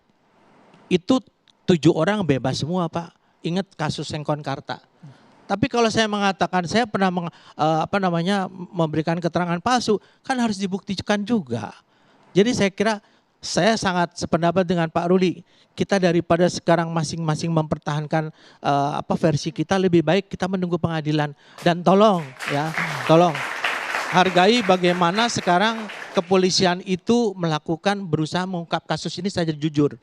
Itu 7 orang bebas semua Pak. Ingat kasus Sengkon Karta. Tapi kalau saya mengatakan saya pernah memberikan keterangan palsu, kan harus dibuktikan juga. Jadi saya kira saya sangat sependapat dengan Pak Ruli. Kita daripada sekarang masing-masing mempertahankan versi kita, lebih baik kita menunggu pengadilan. Dan tolong hargai bagaimana sekarang kepolisian itu berusaha mengungkap kasus ini saja jujur.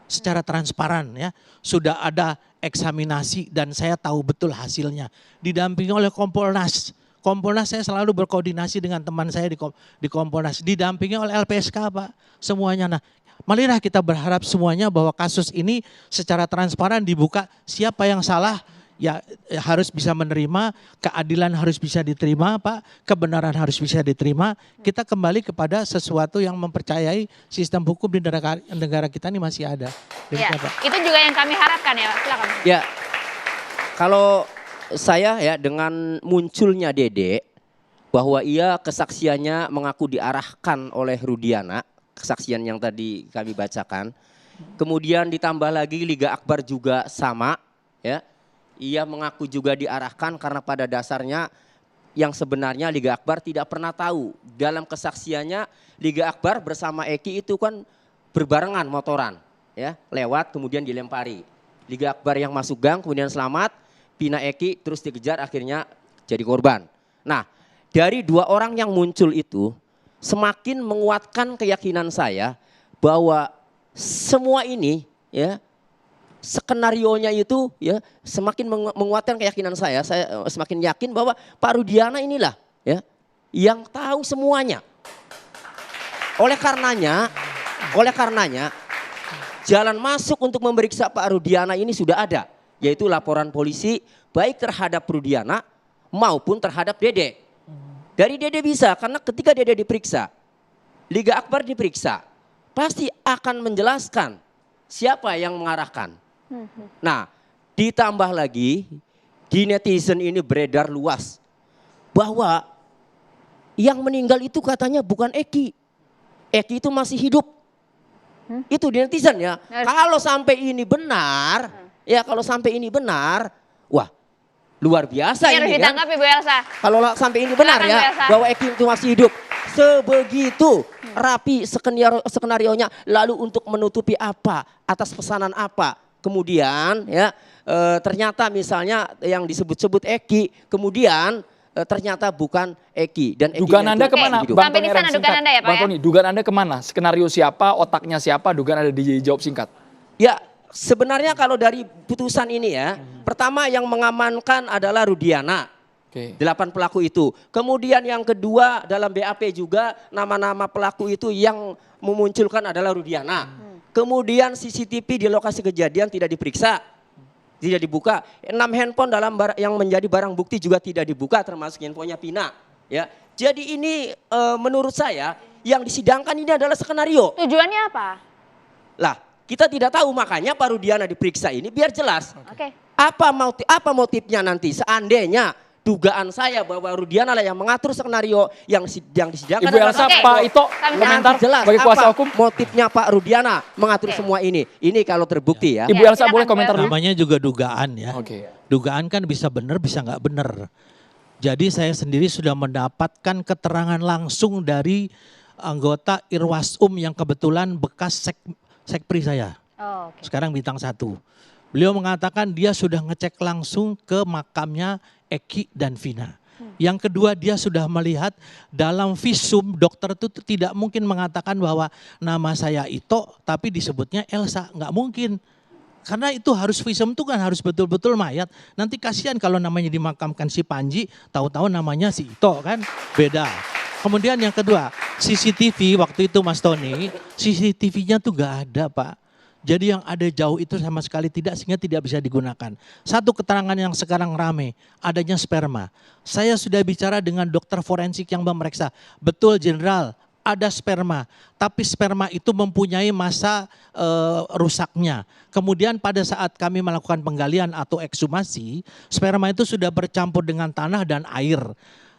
Secara transparan ya. Sudah ada eksaminasi dan saya tahu betul hasilnya. Didampingi oleh Kompolnas. Kompolnas saya selalu berkoordinasi dengan teman saya di Kompolnas. Didampingi oleh LPSK Pak. Semuanya. Nah, marilah kita berharap semuanya bahwa kasus ini secara transparan dibuka. Siapa yang salah ya harus bisa menerima, keadilan harus bisa diterima Pak, kebenaran harus bisa diterima. Kita kembali kepada sesuatu yang mempercayai sistem hukum di negara kita ini masih ada. Ya, itu juga yang kami harapkan ya Pak, silakan. Ya, kalau saya ya dengan munculnya Dede, bahwa ia kesaksiannya mengaku diarahkan oleh Rudiana, kesaksian yang tadi kami bacakan. Kemudian ditambah lagi Liga Akbar juga sama ya. Ia mengaku juga diarahkan karena pada dasarnya yang sebenarnya Liga Akbar tidak pernah tahu. Dalam kesaksiannya Liga Akbar bersama Eki itu kan berbarengan motoran ya, lewat kemudian dilempari. Liga Akbar yang masuk gang kemudian selamat, Pina Eki terus dikejar akhirnya jadi korban. Nah, dari 2 orang yang muncul itu semakin menguatkan keyakinan saya bahwa semua ini ya, skenarionya itu ya semakin menguatkan keyakinan saya semakin yakin bahwa Pak Rudiana inilah ya yang tahu semuanya. Oleh karenanya jalan masuk untuk memeriksa Pak Rudiana ini sudah ada, yaitu laporan polisi baik terhadap Rudiana maupun terhadap Dede. Dari Dede bisa, karena ketika Dede diperiksa, Liga Akbar diperiksa, pasti akan menjelaskan siapa yang mengarahkan. Nah, ditambah lagi di netizen ini beredar luas bahwa yang meninggal itu katanya bukan Eki. Eki itu masih hidup. Itu di netizen ya. Kalau sampai ini benar, wah luar biasa Harus ini kan. ditangkap Ibu Elsa. Kalau sampai ini benar Silakan, ya, Bu Elsa. bahwa Eki itu masih hidup. Sebegitu rapi skenario-nya, lalu untuk menutupi apa, atas pesanan apa. Kemudian ya ternyata misalnya yang disebut-sebut Eki, kemudian ternyata bukan Eki. Dan Dugaan Anda kemana? Bang Sampai di sana dugaan Anda ya Pak Bang ya? Tony, dugaan Anda kemana? Skenario siapa, otaknya siapa, dugaan Anda dijawab singkat. Ya, sebenarnya kalau dari putusan ini ya, pertama yang mengamankan adalah Rudiana. 8 pelaku itu. Kemudian yang kedua dalam BAP juga nama-nama pelaku itu yang memunculkan adalah Rudiana. Kemudian CCTV di lokasi kejadian tidak diperiksa, tidak dibuka. 6 handphone dalam yang menjadi barang bukti juga tidak dibuka, termasuk handphonenya Pina. Ya, jadi ini menurut saya yang disidangkan ini adalah skenario. Tujuannya apa? Lah, kita tidak tahu, makanya Pak Rudiana diperiksa ini biar jelas. Oke. Apa motifnya nanti seandainya dugaan saya bahwa Rudiana lah yang mengatur skenario yang disidangkan. Ibu Elsa, Pak Ito komentar jelas sebagai kuasa apa hukum. motifnya Pak Rudiana mengatur semua ini. Ini kalau terbukti ya. Ibu Elsa boleh komentar dulu. Namanya juga dugaan ya. Dugaan kan bisa benar, bisa nggak benar. Jadi saya sendiri sudah mendapatkan keterangan langsung dari anggota Irwasum yang kebetulan bekas sekpri saya. Sekarang bintang 1. Beliau mengatakan dia sudah ngecek langsung ke makamnya Eki dan Vina. Yang kedua, dia sudah melihat dalam visum, dokter itu tidak mungkin mengatakan bahwa nama saya Ito tapi disebutnya Elsa, nggak mungkin. Karena itu harus visum itu kan harus betul-betul mayat. Nanti kasihan kalau namanya dimakamkan si Panji, tahu-tahu namanya si Ito kan, beda. Kemudian yang kedua, CCTV waktu itu Mas Tony, CCTV-nya tuh nggak ada Pak. Jadi yang ada jauh itu sama sekali tidak, sehingga tidak bisa digunakan. Satu keterangan yang sekarang rame, adanya sperma. Saya sudah bicara dengan dokter forensik yang memeriksa. Betul Jenderal, ada sperma. Tapi sperma itu mempunyai masa rusaknya. Kemudian pada saat kami melakukan penggalian atau ekshumasi, sperma itu sudah bercampur dengan tanah dan air.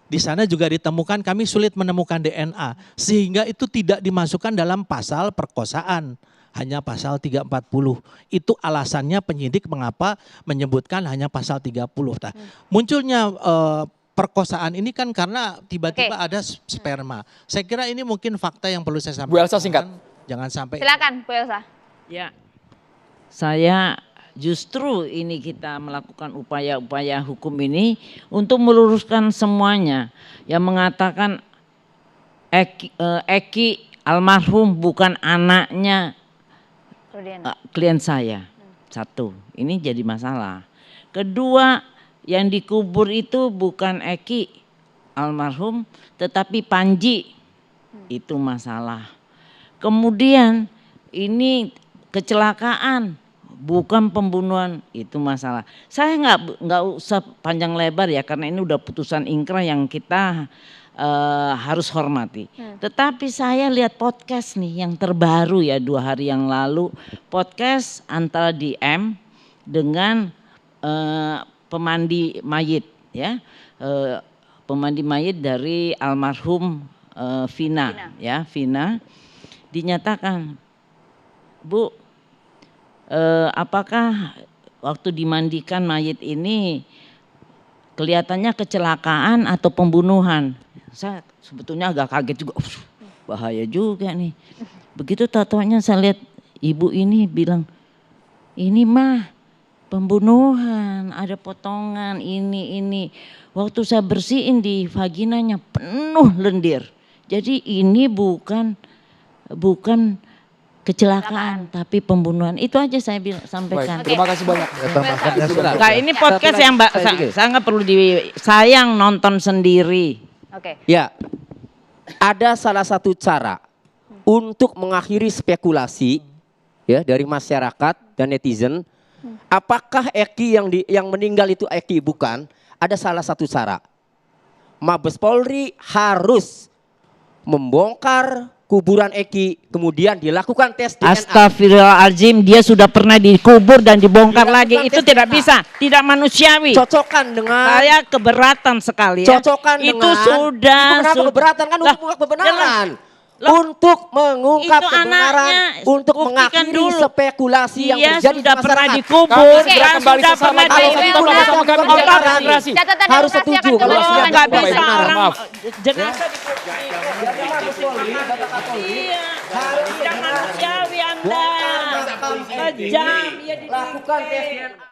Di sana juga ditemukan, kami sulit menemukan DNA. Sehingga itu tidak dimasukkan dalam pasal perkosaan. Hanya pasal 340. Itu alasannya penyidik mengapa menyebutkan hanya pasal 30. Nah, munculnya perkosaan ini kan karena tiba-tiba ada sperma. Saya kira ini mungkin fakta yang perlu saya sampaikan. Bu Elsa singkat. Jangan sampai. Silakan Bu Elsa. Ya, saya justru ini kita melakukan upaya-upaya hukum ini untuk meluruskan semuanya. Yang mengatakan Eki almarhum bukan anaknya klien saya. Satu, ini jadi masalah. Kedua, yang dikubur itu bukan Eki almarhum tetapi Panji. Itu masalah. Kemudian ini kecelakaan bukan pembunuhan, itu masalah. Saya nggak usah panjang lebar ya, karena ini udah putusan ingkrah yang kita harus hormati. Tetapi saya lihat podcast nih yang terbaru ya 2 hari yang lalu, podcast antara DM dengan pemandi mayit ya, pemandi mayit dari almarhum Vina ya, Vina. Dinyatakan, Bu, apakah waktu dimandikan mayit ini kelihatannya kecelakaan atau pembunuhan? Saya sebetulnya agak kaget juga, bahaya juga nih. Begitu tatoannya saya lihat ibu ini bilang, ini mah pembunuhan, ada potongan ini. Waktu saya bersihin di vaginanya penuh lendir. Jadi ini bukan kecelakaan tapi pembunuhan. Itu aja saya sampaikan. Baik, terima kasih banyak. Nah, ini podcast yang sangat perlu disayang nonton sendiri. Ya, ada salah satu cara untuk mengakhiri spekulasi ya dari masyarakat dan netizen Apakah Eki yang meninggal itu Eki? Bukan. Ada salah satu syarat. Mabes Polri harus membongkar kuburan Eki, kemudian dilakukan tes DNA. Astagfirullahaladzim, dia sudah pernah dikubur dan dibongkar lagi. Itu tidak bisa, tidak manusiawi. Cocokkan dengan. Saya keberatan sekali ya. Cocokkan itu dengan. Sudah. Itu kenapa keberatan kan untuk mengungkap kebenaran. Untuk mengungkap itu kebenaran, untuk mengakhiri dulu. Spekulasi yang Dia terjadi sudah di pernah masyarakat. dikubur, Kami segera kembali sesaat lagi. Kalau kita bersama kami di Demokrasi. Catatan Harus demokrasi setuju akan kalau kembali sudah nggak selanjutnya. bisa benar. orang Maaf. jenazah Iya, tidak manusiawi Anda. Kejam, ya Lakukan tes DNA.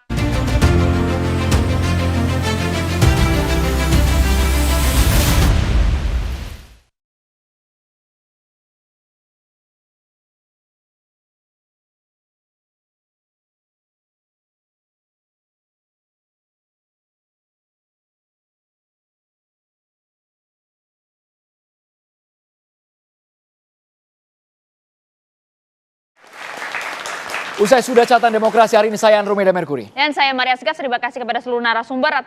Usai sudah catatan demokrasi hari ini, saya Andrew Meda Merkuri. Dan saya Maria Segas, terima kasih kepada seluruh narasumber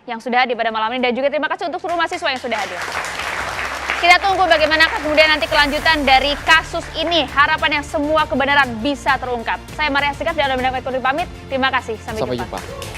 yang sudah hadir pada malam ini. Dan juga terima kasih untuk seluruh mahasiswa yang sudah hadir. Kita tunggu bagaimana kemudian nanti kelanjutan dari kasus ini. Harapan yang semua kebenaran bisa terungkap. Saya Maria Segas dan Andrew Meda Merkuri pamit. Terima kasih, sampai jumpa.